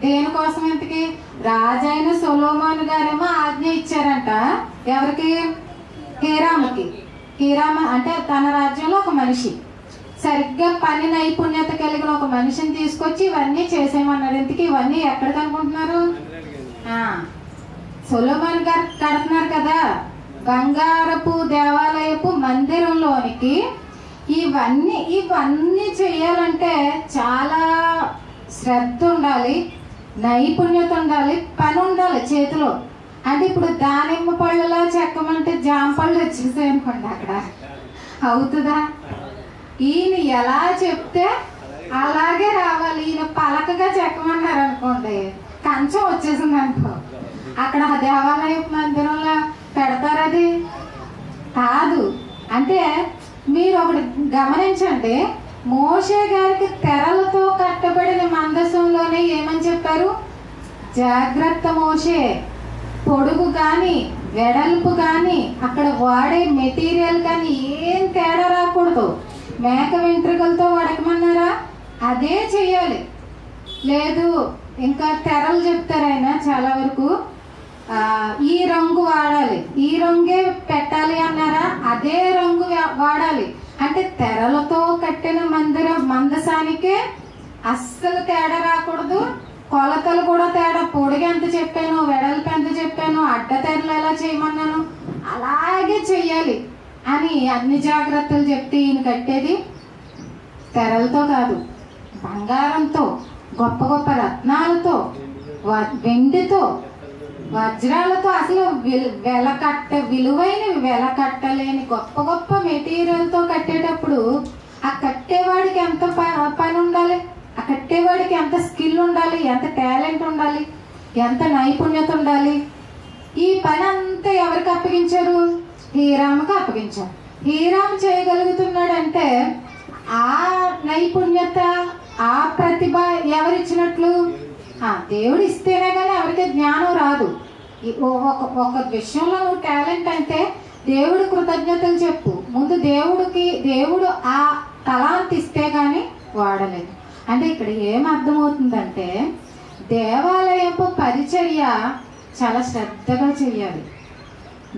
Speaker 1: దేనికోసం? ఇంతకి రాజైన సొలొమోను గారేమో ఆజ్ఞ ఇచ్చారంట. ఎవరికి? హీరాముకి. హీరాము అంటే తన రాజ్యంలో ఒక మనిషి, సరిగ్గా పని నైపుణ్యత కలిగిన ఒక మనిషిని తీసుకొచ్చి ఇవన్నీ చేసేయమన్నారు. ఇంతకి ఇవన్నీ ఎక్కడికి అనుకుంటున్నారు? సొలొమోను గారు కడుతున్నారు కదా బంగారపు దేవాలయపు మందిరంలోనికి. ఇవన్నీ చేయాలంటే చాలా శ్రద్ధ ఉండాలి, నైపుణ్యత ఉండాలి, పని ఉండాలి చేతిలో. అంటే ఇప్పుడు దానిమ్మ పళ్ళులా చెక్కమంటే జామ పళ్ళు వచ్చేసాయి అనుకోండి, అక్కడ అవుతుందా? ఈయన ఎలా చెప్తే అలాగే రావాలి. ఈయన పలకగా చెక్కమన్నారు అనుకోండి, కంచం వచ్చేసింది అనుకో, అక్కడ దేవాలయ మందిరంలో పెడతారది కాదు. అంటే మీరు ఒకటి గమనించండి, మోషే గారికి తెరలతో కట్టబడిన మందసంలోనే ఏమని చెప్పారు? జాగ్రత్త మోషే, పొడుగు కానీ వెడల్పు కానీ అక్కడ వాడే మెటీరియల్ కానీ ఏం తేడా రాకూడదు. మేక వెంట్రుకలతో వడకమన్నారా? అదే చెయ్యాలి. లేదు ఇంకా తెరలు చెప్తారు ఆయన చాలా వరకు, ఈ రంగు వాడాలి, ఈ రంగే పెట్టాలి అన్నారా? అదే రంగు వాడాలి. అంటే తెరలతో కట్టిన మందసానికే అస్సలు తేడా రాకూడదు. కొలతలు కూడా తేడా, పొడిగా ఎంత చెప్పాను, వెడల్పు ఎంత చెప్పాను, అడ్డ తెరలు ఎలా చేయమన్నాను అలాగే చెయ్యాలి అని అన్ని జాగ్రత్తలు చెప్తే ఈయన కట్టేది తెరలతో కాదు, బంగారంతో, గొప్ప గొప్ప రత్నాలతో, వెండితో, వజ్రాలతో, అసలు విలువైన వెల కట్టలేని గొప్ప గొప్ప మెటీరియల్తో కట్టేటప్పుడు ఆ కట్టేవాడికి ఎంత పని ఉండాలి, ఆ కట్టేవాడికి ఎంత స్కిల్ ఉండాలి, ఎంత టాలెంట్ ఉండాలి, ఎంత నైపుణ్యత ఉండాలి. ఈ పని అంతా ఎవరికి అప్పగించారు? హీరాముకి అప్పగించారు. హీరాము చేయగలుగుతున్నాడంటే ఆ నైపుణ్యత, ఆ ప్రతిభ ఎవరిచ్చినట్లు? దేవుడు ఇస్తేనే కానీ ఎవరికి జ్ఞానం రాదు. ఒక విషయంలో నువ్వు టాలెంట్ అంటే దేవుడు కృతజ్ఞతలు చెప్పు. ముందు దేవుడు ఆ తలాంత్ ఇస్తే కానీ వాడలేదు. అంటే ఇక్కడ ఏం అర్థమవుతుందంటే దేవాలయపు పరిచర్య చాలా శ్రద్ధగా చెయ్యాలి.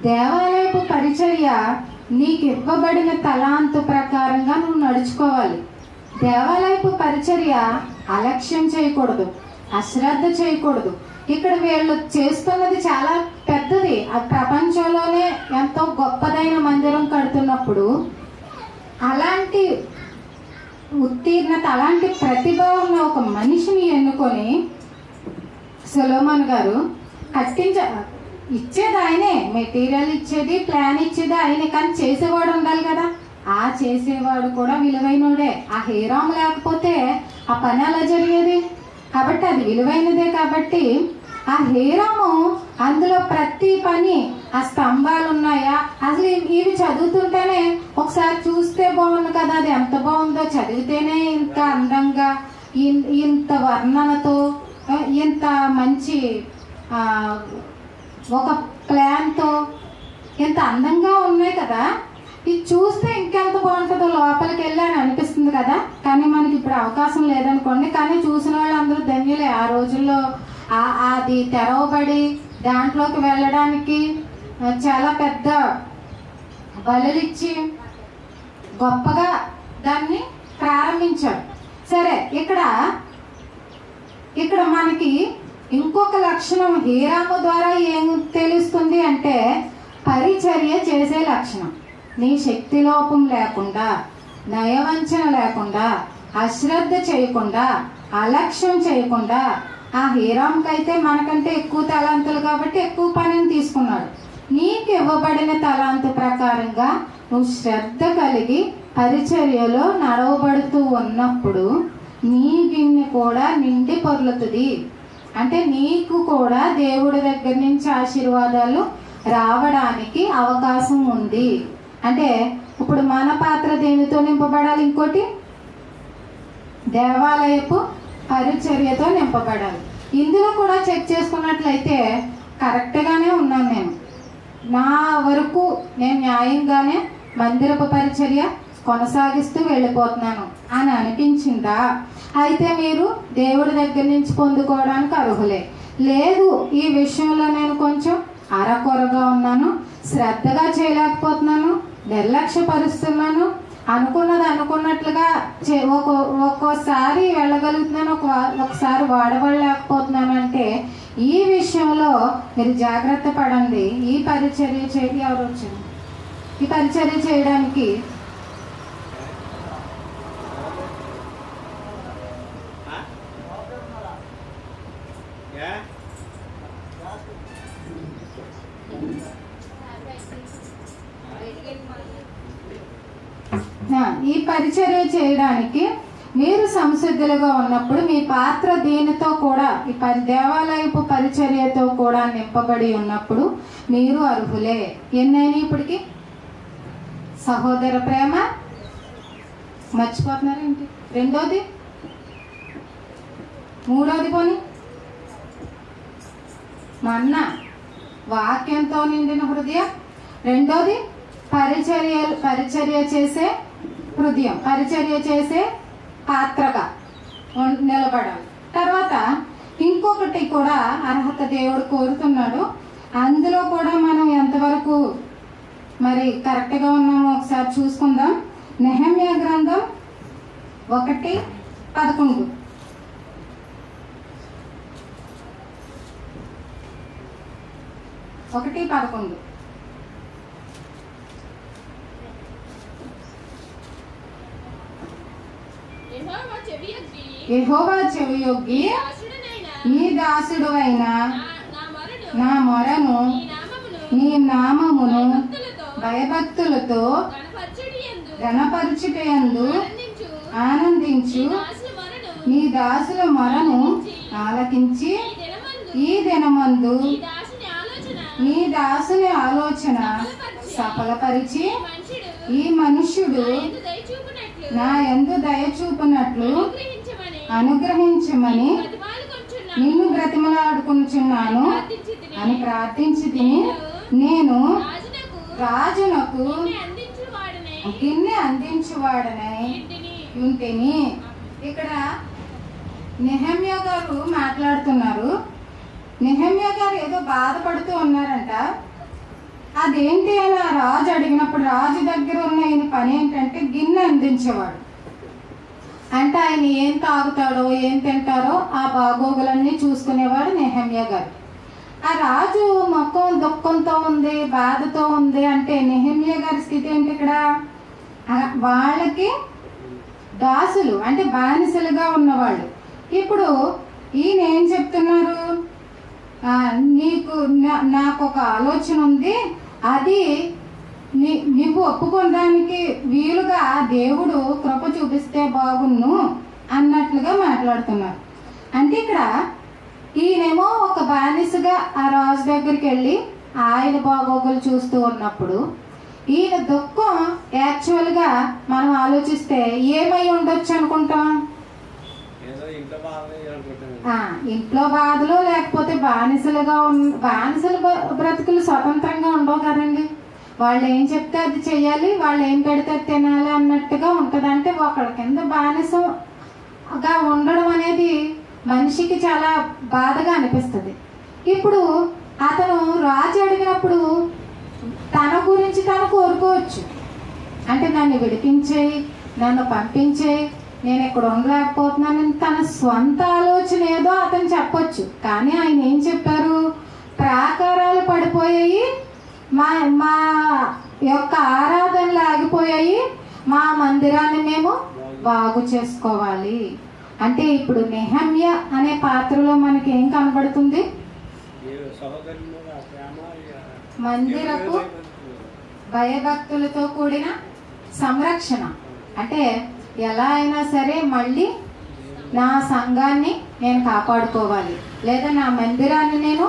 Speaker 1: దేవాలయపు పరిచర్య నీకు ఇవ్వబడిన తలాంతు ప్రకారంగా నువ్వు నడుచుకోవాలి. దేవాలయపు పరిచర్య అలక్ష్యం చేయకూడదు, అశ్రద్ధ చేయకూడదు. ఇక్కడ వీళ్ళు చేస్తున్నది చాలా పెద్దది. ఆ ప్రపంచంలోనే ఎంతో గొప్పదైన మందిరం కడుతున్నప్పుడు అలాంటి ఉత్తీర్ణత, అలాంటి ప్రతిభ ఉన్న ఒక మనిషిని ఎన్నుకొని సొలొమోన్ గారు ఇచ్చేది ఆయనే, మెటీరియల్ ఇచ్చేది, ప్లాన్ ఇచ్చేది ఆయనే, కానీ చేసేవాడు ఉండాలి కదా. ఆ చేసేవాడు కూడా విలువైనోడే. ఆ హీరాము లేకపోతే ఆ పని ఎలా జరిగేది? కాబట్టి అది విలువైనదే. కాబట్టి ఆ హీరాము అందులో ప్రతి పని, ఆ స్తంభాలు ఉన్నాయా, అసలు ఇవి చదువుతుంటేనే ఒకసారి చూస్తే బాగుంది కదా, అది ఎంత బాగుందో, చదివితేనే ఇంత అందంగా, ఇంత వర్ణనతో, ఇంత మంచి ఒక ప్లాన్తో ఎంత అందంగా ఉన్నాయి కదా, ఇది చూస్తే ఇంకెంత బాగుంటుందో లోపలికి వెళ్ళి అని అనిపిస్తుంది కదా. కానీ మనకి ఇప్పుడు అవకాశం లేదనుకోండి, కానీ చూసిన వాళ్ళందరూ ధన్యులే. ఆ రోజుల్లో అది తెరవబడి దాంట్లోకి వెళ్ళడానికి చాలా పెద్ద బలులిచ్చి గొప్పగా దాన్ని ప్రారంభించారు. సరే, ఇక్కడ మనకి ఇంకొక లక్షణం హీరాము ద్వారా ఏం తెలుస్తుంది అంటే పరిచర్య చేసే లక్షణం. నీ శక్తి లోపం లేకుండా, నయవంచన లేకుండా, అశ్రద్ధ చేయకుండా, అలక్ష్యం చేయకుండా. ఆ హీరాముకి అయితే మనకంటే ఎక్కువ తలాంతులు కాబట్టి ఎక్కువ పనిని తీసుకున్నాడు. నీకు ఇవ్వబడిన తలాంతు ప్రకారంగా నువ్వు శ్రద్ధ కలిగి పరిచర్యలో నడవబడుతూ ఉన్నప్పుడు నీ గిన్నె కూడా నిండి పొర్లుతుంది. అంటే నీకు కూడా దేవుడి దగ్గర నుంచి ఆశీర్వాదాలు రావడానికి అవకాశం ఉంది. అంటే ఇప్పుడు మన పాత్ర దేనితో నింపబడాలి? ఇంకోటి దేవాలయపు పరిచర్యతో నింపబడాలి. ఇందులో కూడా చెక్ చేసుకున్నట్లయితే కరెక్ట్గానే ఉన్నాను నేను. నా వరకు నేను న్యాయంగానే మందిరపు పరిచర్య కొనసాగిస్తూ వెళ్ళిపోతున్నాను అని అనిపించిందా? అయితే మీరు దేవుడి దగ్గర నుంచి పొందుకోవడానికి అర్హులే. లేదు, ఈ విషయంలో నేను కొంచెం అరకొరగా ఉన్నాను, శ్రద్ధగా చేయలేకపోతున్నాను, నిర్లక్ష్యపరుస్తున్నాను, అనుకున్నది అనుకున్నట్లుగా ఒక్కోసారి వెళ్ళగలుగుతున్నాను, ఒకసారి వాడబడలేకపోతున్నాను అంటే ఈ విషయంలో మీరు జాగ్రత్త పడండి. ఈ పరిచర్య చేసి ఎవరు వచ్చారు? ఈ పరిచర్య చేయడానికి మీరు సంసిద్ధులుగా ఉన్నప్పుడు మీ పాత్ర దేనితో కూడా ఈ దేవాలయపు పరిచర్యతో కూడా నింపబడి ఉన్నప్పుడు మీరు అర్హులే. ఎన్నైనా ఇప్పటికి సహోదర ప్రేమ మర్చిపోతున్నారేంటి? రెండోది, మూడోది, పోనీ మన్న వాక్యంతో నిండిన హృదయం. రెండోది పరిచర్య చేసే హృదయం పరిచర్య చేసే పాత్రగా నిలబడాలి. తర్వాత ఇంకొకటి కూడా అర్హత దేవుడు కోరుతున్నాడు. అందులో కూడా మనం ఎంతవరకు మరి కరెక్ట్గా ఉన్నామో ఒకసారి చూసుకుందాం. నెహెమ్యా గ్రంథం 1:11. యెహోవా చెవియొగ్గి నీ దాసుడు అయిన నా మొరను నీ నామమును భయభక్తులతో గణపరచుటయందు ఆనందించు. నీ దాసుల మొరను ఆలకించి ఈ దినమందు నీ దాసుని ఆలోచన సఫలపరిచి ఈ మనుష్యుడు నా యందు దయచూపునట్లు అనుగ్రహించమని నిన్ను బ్రతిమలాడుకుంటున్నాను అని ప్రార్థించి తిని నేను రాజునకు గిన్నె అందించువాడనై ఉంటిని. ఇక్కడ నెహెమ్యా గారు మాట్లాడుతున్నారు. నెహెమ్యా గారు ఏదో బాధపడుతూ ఉన్నారంట. అదేంటి అని ఆ రాజు అడిగినప్పుడు రాజు దగ్గర ఉన్న ఆయన పని ఏంటంటే గిన్నె అందించేవాడు. అంటే ఆయన ఏం తాగుతాడో ఏం తింటారో ఆ బాగోగులన్నీ చూసుకునేవాడు నెహెమ్యా గారు. ఆ రాజు మొక్కం దుఃఖంతో ఉంది, బాధతో ఉంది అంటే నెహెమ్యా గారి స్థితి ఏంటి? ఇక్కడ వాళ్ళకి దాసులు అంటే బానిసలుగా ఉన్నవాళ్ళు. ఇప్పుడు ఈయన ఏం చెప్తున్నారు? నాకు ఒక ఆలోచన ఉంది, అది నీకు ఒప్పుకోవడానికి వీలుగా దేవుడు కృప చూపిస్తే బాగున్ను అన్నట్లుగా మాట్లాడుతున్నారు. అంటే ఇక్కడ ఈయనేమో ఒక బానిసగా ఆ రాజు దగ్గరికి వెళ్ళి ఆయన బాగోగులు చూస్తూ ఉన్నప్పుడు ఈయన దుఃఖం యాక్చువల్గా మనం ఆలోచిస్తే ఏమై ఉండొచ్చు అనుకుంటాం? ఇంట్లో బాధలు, లేకపోతే బానిసలుగా బానిసల బ్రతుకులు స్వతంత్రంగా ఉండవు కదండి. వాళ్ళు ఏం చెప్తే అది చెయ్యాలి, వాళ్ళు ఏం పెడితే తినాలి అన్నట్టుగా ఉంటుంది. అంటే ఒకళ్ళ కింద బానిసగా ఉండడం అనేది మనిషికి చాలా బాధగా అనిపిస్తుంది. ఇప్పుడు అతను రాజు అడిగినప్పుడు తన గురించి తను కోరుకోవచ్చు. అంటే నన్ను విడిపించేయి, నన్ను పంపించేయి, నేను ఇక్కడ ఉండలేకపోతున్నానని తన స్వంత ఆలోచన ఏదో అతను చెప్పొచ్చు. కానీ ఆయన ఏం చెప్పారు? ప్రాకారాలు పడిపోయాయి, మా మా యొక్క ఆరాధనలు ఆగిపోయాయి, మా మందిరాన్ని మేము బాగు చేసుకోవాలి. అంటే ఇప్పుడు నెహెమ్యా అనే పాత్రలో మనకి ఏం కనబడుతుంది? మందిరపు భయభక్తులతో కూడిన సంరక్షణ. అంటే ఎలా అయినా సరే మళ్ళీ నా సంఘాన్ని నేను కాపాడుకోవాలి, లేదా నా మందిరాన్ని నేను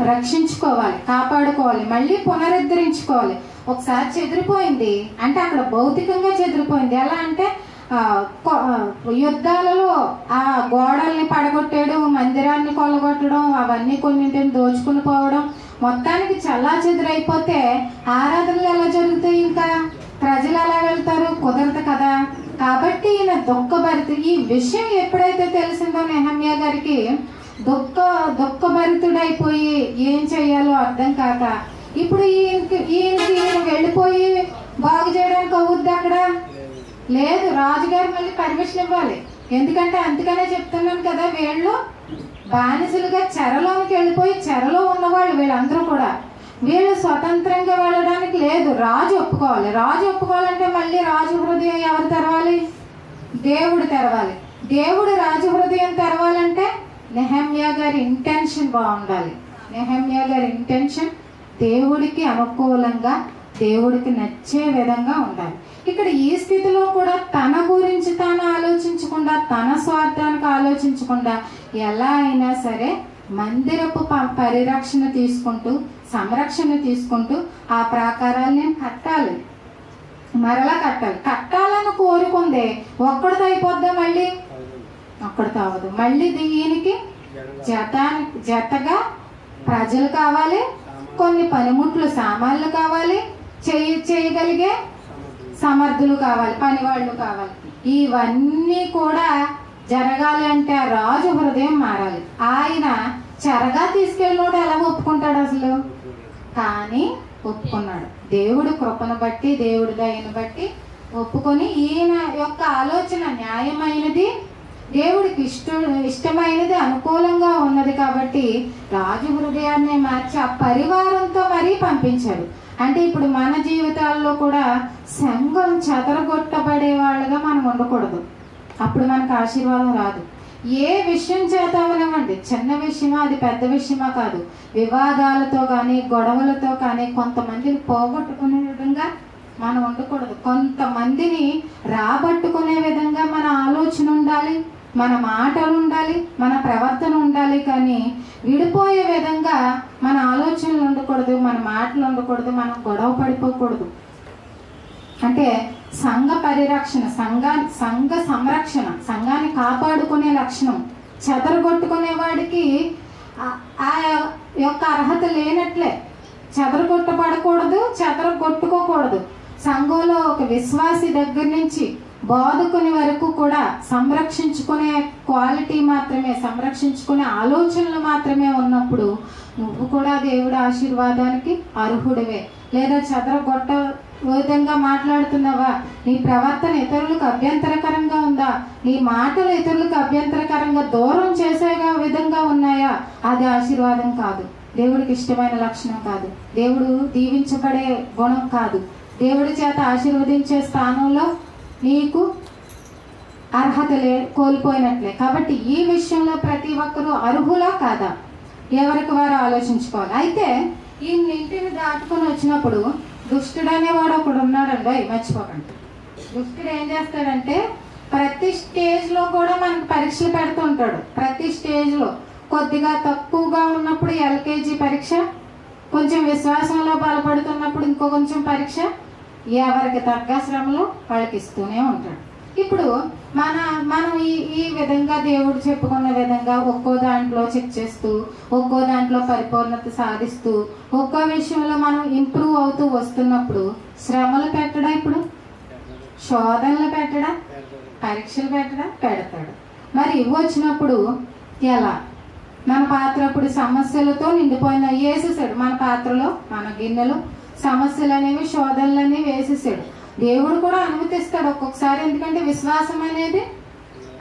Speaker 1: రక్షించుకోవాలి, కాపాడుకోవాలి, మళ్ళీ పునరుద్ధరించుకోవాలి. ఒకసారి చెదిరిపోయింది అంటే అక్కడ భౌతికంగా చెదిరిపోయింది. ఎలా అంటే యుద్ధాలలో ఆ గోడల్ని పడగొట్టేయడం, మందిరాన్ని కొల్లగొట్టడం, అవన్నీ కొన్నింటిని దోచుకుని పోవడం, మొత్తానికి చల్లా చెదురైపోతే ఆరాధనలు ఎలా జరుగుతాయి? ఇంకా ప్రజలు ఎలా వెళ్తారు? కుదరదు కదా. కాబట్టి ఈయన దుఃఖభరిత ఈ విషయం ఎప్పుడైతే తెలిసిందో నెహెమ్యా గారికి దుఃఖభరితుడైపోయి ఏం చెయ్యాలో అర్థం కాక ఇప్పుడు ఈయన వెళ్ళిపోయి బాగు చేయడానికి అవుద్ది అక్కడ? లేదు, రాజుగారు మళ్ళీ పర్మిషన్ ఇవ్వాలి. ఎందుకంటే అందుకనే చెప్తున్నాను కదా, వీళ్ళు బానిసలుగా చెరలోనికి వెళ్ళిపోయి చెరలో ఉన్నవాళ్ళు వీళ్ళందరూ కూడా. వీళ్ళు స్వతంత్రంగా వెళ్ళడానికి లేదు, రాజు ఒప్పుకోవాలి. రాజు ఒప్పుకోవాలంటే మళ్ళీ రాజు హృదయం ఎవరు తెరవాలి? దేవుడు తెరవాలి. దేవుడు రాజు హృదయం తెరవాలంటే నెహెమ్యా గారి ఇంటెన్షన్ బాగుండాలి. నెహెమ్యా గారి ఇంటెన్షన్ దేవుడికి అనుకూలంగా, దేవుడికి నచ్చే విధంగా ఉండాలి. ఇక్కడ ఈ స్థితిలో కూడా తన గురించి తాను ఆలోచించకుండా, తన స్వార్థానికి ఆలోచించకుండా ఎలా అయినా సరే మందిరపు పరిరక్షణ తీసుకుంటూ, సంరక్షణ తీసుకుంటూ ఆ ప్రాకారాన్ని కట్టాలి, మరలా కట్టాలని కోరుకుందే ఒక్కడితో అయిపోద్దా? మళ్ళీ ఒక్కడితో అవ్వదు. మళ్ళీ దీనికి జతగా ప్రజలు కావాలి, కొన్ని పనిముట్లు సామాన్లు కావాలి, చేయగలిగే సమర్థులు కావాలి, పనివాళ్ళు కావాలి. ఇవన్నీ కూడా జరగాలి అంటే ఆ రాజు హృదయం మారాలి. ఆయన చెరగా తీసుకెళ్ళినోడు ఎలా ఒప్పుకుంటాడు అసలు? కానీ ఒప్పుకున్నాడు. దేవుడు కృపను బట్టి, దేవుడి దయను బట్టి ఒప్పుకొని ఈయన యొక్క ఆలోచన న్యాయమైనది, దేవుడికి ఇష్టమైనది, అనుకూలంగా ఉన్నది కాబట్టి రాజు హృదయాన్ని మార్చి ఆ పరివారంతో మరీ పంపించాడు. అంటే ఇప్పుడు మన జీవితాల్లో కూడా సంఘం చెదరగొట్టబడే వాళ్ళగా మనం ఉండకూడదు. అప్పుడు మనకు ఆశీర్వాదం రాదు. ఏ విషయం చేత అవనివ్వండి, చిన్న విషయమా అది పెద్ద విషయమా కాదు, వివాదాలతో కానీ గొడవలతో కానీ కొంతమందిని పోగొట్టుకునే విధంగా మనం ఉండకూడదు. కొంతమందిని రాబట్టుకునే విధంగా మన ఆలోచన ఉండాలి, మన మాటలు ఉండాలి, మన ప్రవర్తన ఉండాలి. కానీ విడిపోయే విధంగా మన ఆలోచనలు ఉండకూడదు, మన మాటలు ఉండకూడదు, మనం గొడవ పడిపోకూడదు. అంటే సంఘ పరిరక్షణ, సంఘ సంరక్షణ, సంఘాన్ని కాపాడుకునే లక్షణం. చెదరగొట్టుకునే వాడికి ఆ యొక్క అర్హత లేనట్లే. చెదరగొట్టబడకూడదు, చెదరగొట్టుకోకూడదు. సంఘంలో ఒక విశ్వాసి దగ్గర నుంచి బోధకుని వరకు కూడా సంరక్షించుకునే క్వాలిటీ మాత్రమే, సంరక్షించుకునే ఆలోచనలు మాత్రమే ఉన్నప్పుడు నువ్వు కూడా దేవుడి ఆశీర్వాదానికి అర్హుడివే. లేదా చెదరగొట్ట విధంగా మాట్లాడుతున్నావా, నీ ప్రవర్తన ఇతరులకు అభ్యంతరకరంగా ఉందా, నీ మాటలు ఇతరులకు అభ్యంతరకరంగా దూరం చేసే విధంగా ఉన్నాయా, అది ఆశీర్వాదం కాదు, దేవుడికి ఇష్టమైన లక్షణం కాదు, దేవుడు దీవించబడే గుణం కాదు. దేవుడి చేత ఆశీర్వదించే స్థానంలో నీకు అర్హత కోల్పోయినట్లే. కాబట్టి ఈ విషయంలో ప్రతి ఒక్కరూ అర్హులా కాదా, ఎవరికి వారు ఆలోచించుకోవాలి. అయితే ఈ ఇంటిని దాటుకొని వచ్చినప్పుడు దుష్టుడు అనేవాడు ఒకడు ఉన్నాడండి, మర్చిపోకండి. దుష్టుడు ఏం చేస్తాడంటే ప్రతి స్టేజ్లో కూడా మనకు పరీక్షలు పెడుతుంటాడు. ప్రతి స్టేజ్లో కొద్దిగా తక్కువగా ఉన్నప్పుడు ఎల్కేజీ పరీక్ష, కొంచెం విశ్వాసంలో బలపడుతున్నప్పుడు ఇంకో కొంచెం పరీక్ష, ఎవరికి తగ్గ శ్రమలు వాళ్ళకి ఇస్తూనే ఉంటాడు. ఇప్పుడు మనం ఈ విధంగా దేవుడు చెప్పుకున్న విధంగా ఒక్కో దాంట్లో చెక్ చేస్తూ, ఒక్కో దాంట్లో పరిపూర్ణత సాధిస్తూ, ఒక్కో విషయంలో మనం ఇంప్రూవ్ అవుతూ వస్తున్నప్పుడు శ్రమలు పెట్టడా, ఇప్పుడు శోధనలు పెట్టడా, పరీక్షలు పెట్టడా, పెడతాడు. మరి ఇవి వచ్చినప్పుడు ఎలా? మన పాత్ర ఇప్పుడు సమస్యలతో నిండిపోయిన వేసేసాడు. మన పాత్రలో మన గిన్నెలు సమస్యలు అనేవి, శోధనలు అనేవి వేసేసాడు. దేవుడు కూడా అనుమతిస్తాడు ఒక్కొక్కసారి. ఎందుకంటే విశ్వాసం అనేది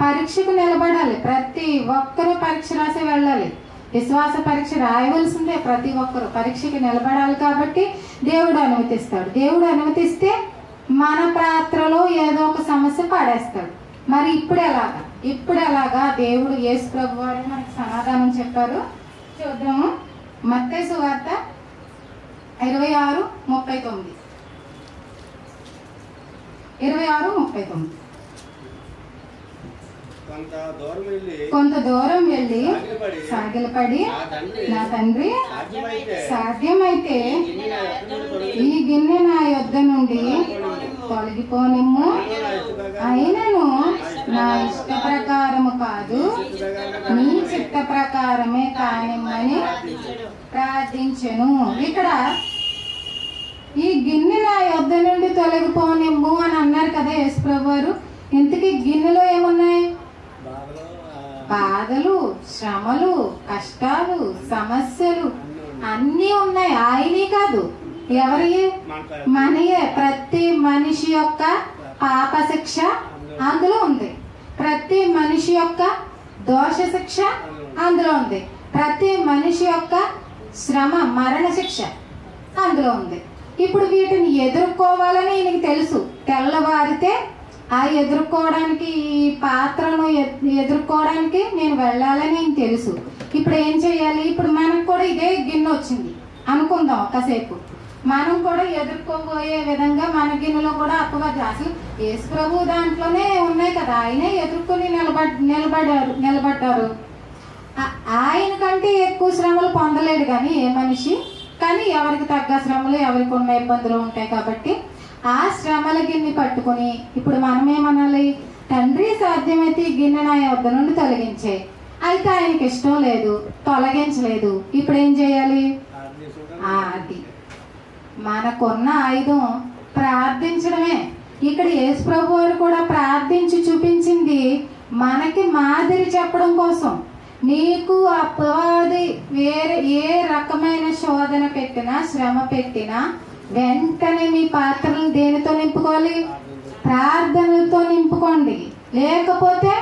Speaker 1: పరీక్షకు నిలబడాలి. ప్రతి ఒక్కరూ పరీక్ష రాసి వెళ్ళాలి. విశ్వాస పరీక్ష రాయవలసిందే. ప్రతి ఒక్కరూ పరీక్షకి నిలబడాలి. కాబట్టి దేవుడు అనుమతిస్తాడు. దేవుడు అనుమతిస్తే మన పాత్రలో ఏదో ఒక సమస్య పడేస్తాడు. మరి ఇప్పుడు ఎలాగా దేవుడు యేసు ప్రభు వారు మనకు సమాధానం చెప్పారు. చూద్దాము. మత్తయి సువార్త 26:39. 26:39. కొంత దూరం వెళ్ళి సాగిలపడి, నా తండ్రి సాధ్యమైతే ఈ గిన్నె నా యొద్ద నుండి తొలగిపోనిమ్ము, అయినను నా ఇష్ట ప్రకారము కాదు నీ చిత్త ప్రకారమే కానిమ్మని ప్రార్థించెను. ఇక్కడ ఈ గిన్నె నా యొద్ద నుండి తొలగిపోనిమ్ము అని అన్నారు కదా యేసు ప్రభు వారు. ఇంతకీ గిన్నెలో ఏమున్నాయి? బాధలు, శ్రమలు, కష్టాలు, సమస్యలు అన్నీ ఉన్నాయి. ఆయనే కాదు, ఎవరి? మనయే. ప్రతి మనిషి యొక్క పాప శిక్ష అందులో ఉంది. ప్రతి మనిషి యొక్క దోష శిక్ష అందులో ఉంది. ప్రతి మనిషి యొక్క శ్రమ, మరణ శిక్ష అందులో ఉంది. ఇప్పుడు వీటిని ఎదుర్కోవాలని ఈయనకి తెలుసు. తెల్లవారితే ఆ ఎదుర్కోవడానికి, ఈ పాత్రను ఎదుర్కోవడానికి నేను వెళ్ళాలని ఈయన తెలుసు. ఇప్పుడు ఏం చేయాలి? ఇప్పుడు మనకు కూడా ఇదే గిన్నె వచ్చింది అనుకుందాం ఒక్కసేపు. మనం కూడా ఎదుర్కోబోయే విధంగా మన గిన్నెలో కూడా అపవాది, అసలు యేసు ప్రభు దాంట్లోనే ఉన్నాయి కదా, ఆయనే ఎదుర్కొని నిలబడ్డారు. ఆయన కంటే ఎక్కువ శ్రమలు పొందలేడు కానీ ఏ మనిషి. కానీ ఎవరికి తగ్గ శ్రమలు, ఎవరికి ఉన్న ఇబ్బందులు ఉంటాయి. కాబట్టి ఆ శ్రమల గిన్నె పట్టుకొని ఇప్పుడు మనమేమనాలి? తండ్రి సాధ్యమైతే ఈ గిన్నె నా యొద్ద నుండి తొలగించే. అయితే ఆయనకి ఇష్టం లేదు, తొలగించలేదు. ఇప్పుడు ఏం చేయాలి? అది మనకున్న ఆయుధం ప్రార్థించడమే. ఇక్కడ యేసు ప్రభు వారు కూడా ప్రార్థించి చూపించింది మనకి మాదిరి చెప్పడం కోసం. నీకు అపవాది వేరే ఏ రకమైన శోధన పెట్టినా, శ్రమ పెట్టినా వెంటనే మీ పాత్రలను దేనితో నింపుకోవాలి? ప్రార్థనలతో నింపుకోండి. లేకపోతే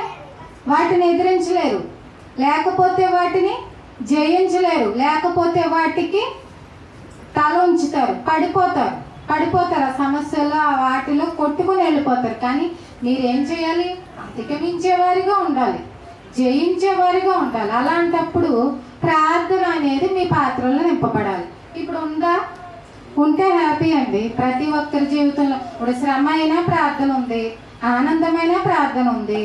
Speaker 1: వాటిని ఎదిరించలేరు, లేకపోతే వాటిని జయించలేరు, లేకపోతే వాటికి తల ఉంచుతారు, పడిపోతారు ఆ సమస్యలో, ఆ వాటిలో కొట్టుకుని వెళ్ళిపోతారు. కానీ మీరేం చేయాలి? అధిగమించేవారిగా ఉండాలి, జయించేవారిగా ఉండాలి. అలాంటప్పుడు ప్రార్థన అనేది మీ పాత్రలో నింపబడాలి. ఇప్పుడు ఉంటే హ్యాపీ అండి. ప్రతి ఒక్కరి జీవితంలో ఇప్పుడు శ్రమ అయినా ప్రార్థన ఉంది, ఆనందమైన ప్రార్థన ఉంది,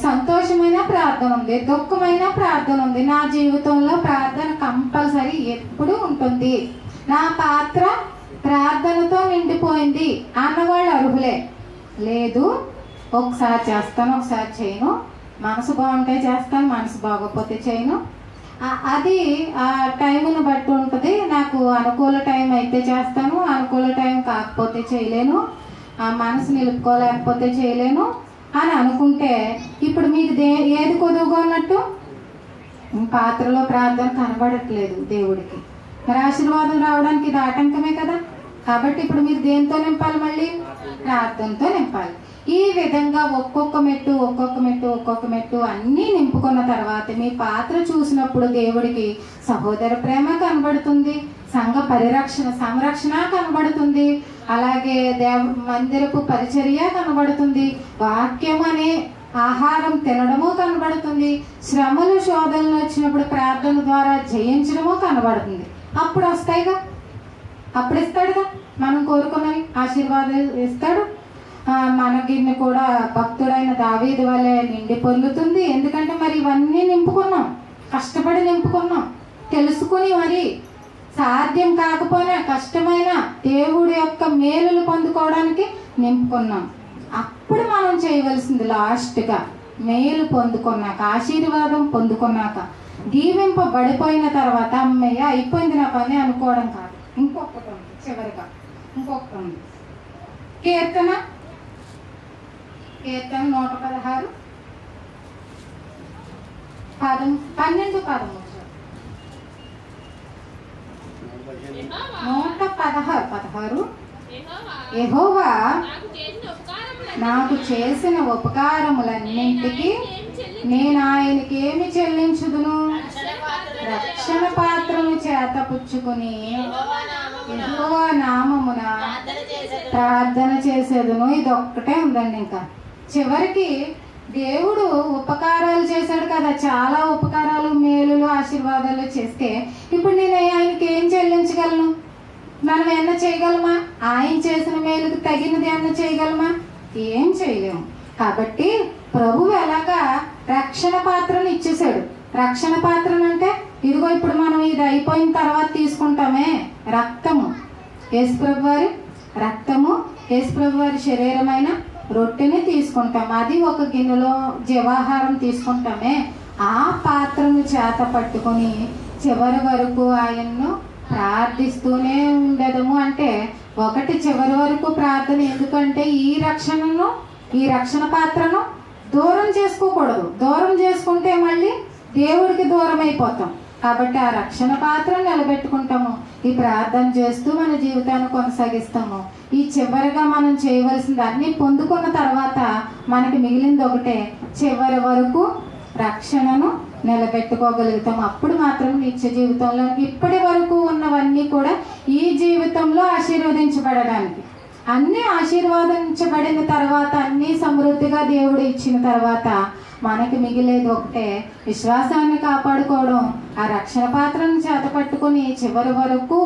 Speaker 1: సంతోషమైన ప్రార్థన ఉంది, దుఃఖమైన ప్రార్థన ఉంది. నా జీవితంలో ప్రార్థన కంపల్సరీ ఎప్పుడు ఉంటుంది. నా పాత్ర ప్రార్థనతో నిండిపోయింది అన్నవాళ్ళు అర్హులే. లేదు, ఒకసారి చేస్తాను, ఒకసారి చేయను, మనసు బాగుంటే చేస్తాను, మనసు బాగోకపోతే చేయను. అది ఆ టైంను బట్టి ఉంటుంది. నాకు అనుకూల టైం అయితే చేస్తాను, అనుకూల టైం కాకపోతే చేయలేను, మనసు నిలుపుకోలేకపోతే చేయలేను అని అనుకుంటే ఇప్పుడు మీకు ఏది కొదువుగా ఉన్నట్టు? పాత్రలో ప్రార్థన కనబడట్లేదు దేవుడికి. మరి ఆశీర్వాదం రావడానికి ఇది ఆటంకమే కదా. కాబట్టి ఇప్పుడు మీరు దేంతో నింపాలి? మళ్ళీ ప్రార్థనతో నింపాలి. ఈ విధంగా ఒక్కొక్క మెట్టు అన్నీ నింపుకున్న తర్వాత మీ పాత్ర చూసినప్పుడు దేవుడికి సహోదర ప్రేమ కనబడుతుంది, సంఘ సంరక్షణ కనబడుతుంది, అలాగే మందిరపు పరిచర్య కనబడుతుంది, వాక్యం అనే ఆహారం తినడము కనబడుతుంది, శ్రమలు శోధనలు వచ్చినప్పుడు ప్రార్థన ద్వారా జయించడము కనబడుతుంది. అప్పుడు వస్తాయిగా, అప్పుడు ఇస్తాడుగా మనం కోరుకున్నవి, ఆశీర్వాదాలు ఇస్తాడు. మనకి కూడా భక్తుడైన దావీదు వలె నిండి పొందుతుంది. ఎందుకంటే మరి ఇవన్నీ నింపుకున్నాం, కష్టపడి నింపుకున్నాం, తెలుసుకుని మరి సాధ్యం కాకపోయినా కష్టమైన దేవుడి యొక్క మేలులు పొందుకోవడానికి నింపుకున్నాం. అప్పుడు మనం చేయవలసింది లాస్ట్గా మేలు పొందుకున్నాక, ఆశీర్వాదం పొందుకున్నాక, దీవింపబడిపోయిన తర్వాత అమ్మయ్య అయిపోయింది నా పని అనుకోవడం కాదు. ఇంకొకటి ఉంది, చివరిగా ఇంకొకటి ఉంది. కీర్తన 116 12 116 యెహోవా నాకు చేసిన ఉపకారములన్నింటికి నేను ఆయనకి ఏమి చెల్లించుదును? రక్షణ పాత్రను చేత పుచ్చుకుని యెహోవా నామమున ప్రార్థన చేసేదును. ఇది ఒక్కటే ఉందండి. ఇంకా చివరికి దేవుడు ఉపకారాలు చేశాడు కదా, చాలా ఉపకారాలు, మేలులు, ఆశీర్వాదాలు చేస్తే ఇప్పుడు నేను ఆయనకి ఏం చెల్లించగలను? మనం ఏమన్నా చేయగలమా? ఆయన చేసిన మేలుకు తగినది ఏమన్నా చేయగలమా? ఏం చేయలేము. కాబట్టి ప్రభువు ఎలాగా రక్షణ పాత్రను ఇచ్చేసాడు. రక్షణ పాత్రను అంటే ఇదిగో ఇప్పుడు మనం ఇది అయిపోయిన తర్వాత తీసుకుంటామే రక్తము, యేసుప్రభు వారి రక్తము, యేసుప్రభు వారి శరీరమైన రొట్టెని తీసుకుంటాం. అది ఒక గిన్నెలో జీవాహారం తీసుకుంటామే, ఆ పాత్రను చేత పట్టుకొని చివరి వరకు ఆయన్ను ప్రార్థిస్తూనే ఉండదము. అంటే ఒకటి, చివరి వరకు ప్రార్థన. ఎందుకంటే ఈ రక్షణ పాత్రను దూరం చేసుకోకూడదు. దూరం చేసుకుంటే మళ్ళీ దేవుడికి దూరం అయిపోతాం. కాబట్టి ఆ రక్షణ పాత్రను నిలబెట్టుకుంటాము, ఈ ప్రార్థన చేస్తూ మన జీవితాన్ని కొనసాగిస్తాము. ఈ చివరిగా మనం చేయవలసింది అన్ని పొందుకున్న తర్వాత మనకి మిగిలింది ఒకటే, చివరి వరకు రక్షణను నిలబెట్టుకోగలుగుతాం. అప్పుడు మాత్రం నిత్య జీవితంలో ఇప్పటి వరకు ఉన్నవన్నీ కూడా ఈ జీవితంలో ఆశీర్వదించబడడానికి, అన్నీ ఆశీర్వదించబడిన తర్వాత, అన్నీ సమృద్ధిగా దేవుడు ఇచ్చిన తర్వాత మనకి మిగిలేది ఒకటే, విశ్వాసాన్ని కాపాడుకోవడం, ఆ రక్షణ పాత్రను చేత పట్టుకొని చివరి వరకు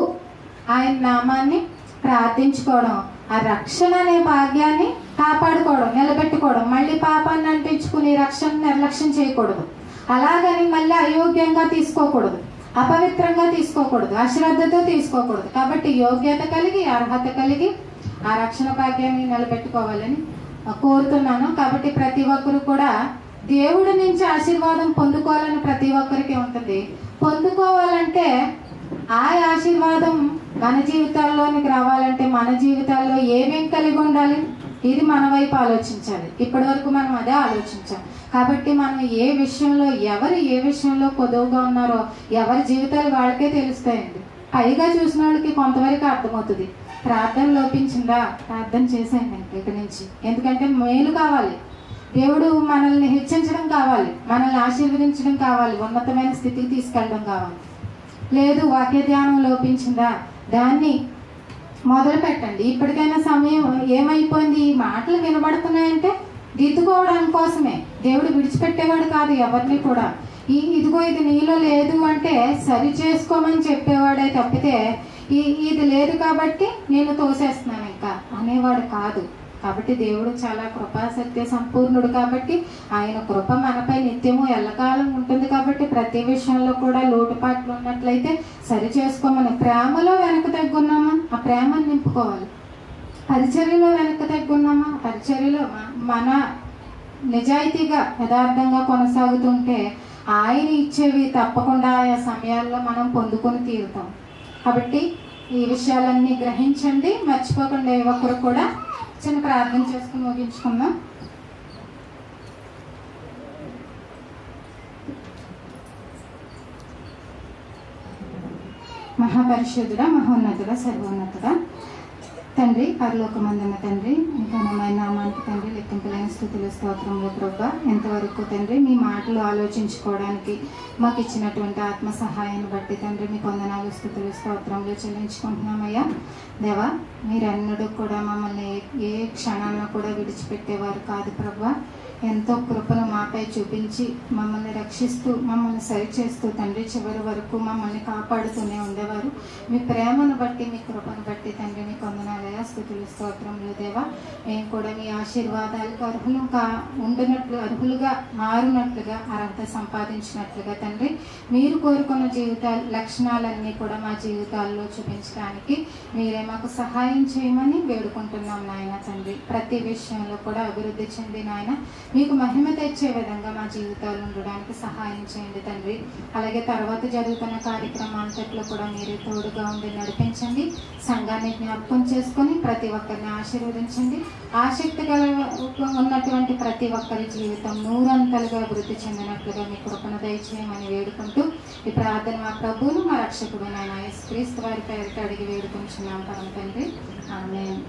Speaker 1: ఆయన నామాన్ని ప్రార్థించుకోవడం, ఆ రక్షణ అనే భాగ్యాన్ని కాపాడుకోవడం, నిలబెట్టుకోవడం. మళ్ళీ పాపాన్ని అంటించుకుని రక్షణ నిర్లక్ష్యం చేయకూడదు. అలాగని మళ్ళీ అయోగ్యంగా తీసుకోకూడదు, అపవిత్రంగా తీసుకోకూడదు, అశ్రద్ధతో తీసుకోకూడదు. కాబట్టి యోగ్యత కలిగి, అర్హత కలిగి ఆ రక్షణ భాగ్యాన్ని నిలబెట్టుకోవాలని కోరుతున్నాను. కాబట్టి ప్రతి ఒక్కరు కూడా దేవుడి నుంచి ఆశీర్వాదం పొందుకోవాలని ప్రతి ఒక్కరికి ఉంటుంది. పొందుకోవాలంటే ఆ ఆశీర్వాదం మన జీవితాల్లోనికి రావాలంటే మన జీవితాల్లో ఏమేం కలిగి ఉండాలి, ఇది మన వైపు ఆలోచించాలి. ఇప్పటి వరకు మనం అదే ఆలోచించాం. కాబట్టి మనం ఏ విషయంలో ఎవరు ఏ విషయంలో కొదువుగా ఉన్నారో ఎవరి జీవితాలు వాళ్ళకే తెలుస్తాయండి. పైగా చూసిన వాళ్ళకి కొంతవరకు అర్థమవుతుంది. ప్రార్థన లోపించిందా, ప్రార్థన చేసేయండి ఇక్కడి నుంచి. ఎందుకంటే మేలు కావాలి, దేవుడు మనల్ని హెచ్చించడం కావాలి, మనల్ని ఆశీర్వదించడం కావాలి, ఉన్నతమైన స్థితికి తీసుకెళ్ళడం కావాలి. లేదు వాక్య ధ్యానం లోపించిందా, దాన్ని మొదలు పెట్టండి. ఇప్పటికైనా సమయం ఏమైపోయింది, ఈ మాటలు వినబడుతున్నాయంటే దిద్దుకోవడానికి కోసమే. దేవుడు విడిచిపెట్టేవాడు కాదు ఎవరిని కూడా. ఇదిగో ఇది నీలో లేదు అంటే సరి చేసుకోమని చెప్పేవాడే తప్పితే ఇది లేదు కాబట్టి నేను తోసేస్తున్నాను ఇంకా అనేవాడు కాదు. కాబట్టి దేవుడు చాలా కృపా సత్య సంపూర్ణుడు కాబట్టి ఆయన కృప మనపై నిత్యము ఎల్లకాలం ఉంటుంది. కాబట్టి ప్రతి విషయంలో కూడా లోటుపాట్లు ఉన్నట్లయితే సరి చేసుకోమని. ప్రేమలో వెనక తగ్గున్నామా, ఆ ప్రేమను నింపుకోవాలి. పరిచర్యలో వెనక తగ్గున్నామా, పరిచర్యలో మన నిజాయితీగా యథార్థంగా కొనసాగుతుంటే ఆయన ఇచ్చేవి తప్పకుండా ఆయా సమయాల్లో మనం పొందుకొని తీరుతాం. కాబట్టి ఈ విషయాలన్నీ గ్రహించండి, మర్చిపోకుండా ఏ ఒక్కరు కూడా. చిన్న ప్రార్థన చేసుకుని ముగించుకుందాం. మహాపరిశుద్ధుడా, మహోన్నతుడా, సర్వోన్నతుడా తండ్రి, పరలోకమందున్న తండ్రి, మీ ఘనమైన నామానికి తండ్రి లెక్కింపులైన స్థుతులు స్తోత్రములు ప్రభువా. ఎంతవరకు తండ్రి మీ మాటలు ఆలోచించుకోవడానికి మాకు ఇచ్చినటువంటి ఆత్మ సహాయాన్ని బట్టి తండ్రి మీ వందనాలు స్థుతులు స్తోత్రములు చెల్లించుకుంటున్నామయ్యా. దేవా, మీరెన్నడూ కూడా మమ్మల్ని ఏ క్షణాల్లో కూడా విడిచిపెట్టేవారు కాదు ప్రభువా. ఎంతో కృపను మాపై చూపించి మమ్మల్ని రక్షిస్తూ మమ్మల్ని సరిచేస్తూ తండ్రి చివరి వరకు మమ్మల్ని కాపాడుతూనే ఉండేవారు. మీ ప్రేమను బట్టి మీ కృపను బట్టి తండ్రి మీకు వందనాలయ స్థుతులు స్తోత్రములు దేవా. మేము కూడా మీ ఆశీర్వాదాలకు అర్హులుగా మారునట్లుగా అర్హత సంపాదించినట్లుగా తండ్రి మీరు కోరుకున్న లక్షణాలన్నీ కూడా మా జీవితాల్లో చూపించడానికి మీరే మాకు సహాయం చేయమని వేడుకుంటున్నాం నాయన తండ్రి. ప్రతి విషయంలో కూడా అభివృద్ధి చెంది నాయన మీకు మహిమ తెచ్చే విధంగా మా జీవితాలు ఉండడానికి సహాయం చేయండి తండ్రి. అలాగే తర్వాత జరుగుతున్న కార్యక్రమాంతట్లో కూడా మీరే తోడుగా ఉండి నడిపించండి. సంఘాన్ని జ్ఞాపకం చేసుకొని ప్రతి ఒక్కరిని ఆశీర్వదించండి. ఆసక్తి ఉన్నటువంటి ప్రతి ఒక్కరి జీవితం నూరంతలుగా అభివృద్ధి చెందినట్లుగా మీ కృపను దయచేయమని వేడుకుంటూ ఈ ప్రార్థన మా ప్రభువును మా రక్షకుడు నాయన యేసుక్రీస్తు వారి పేరిట అడిగి వేడుకుంటున్నాం పరమ తండ్రి. ఆమేన్.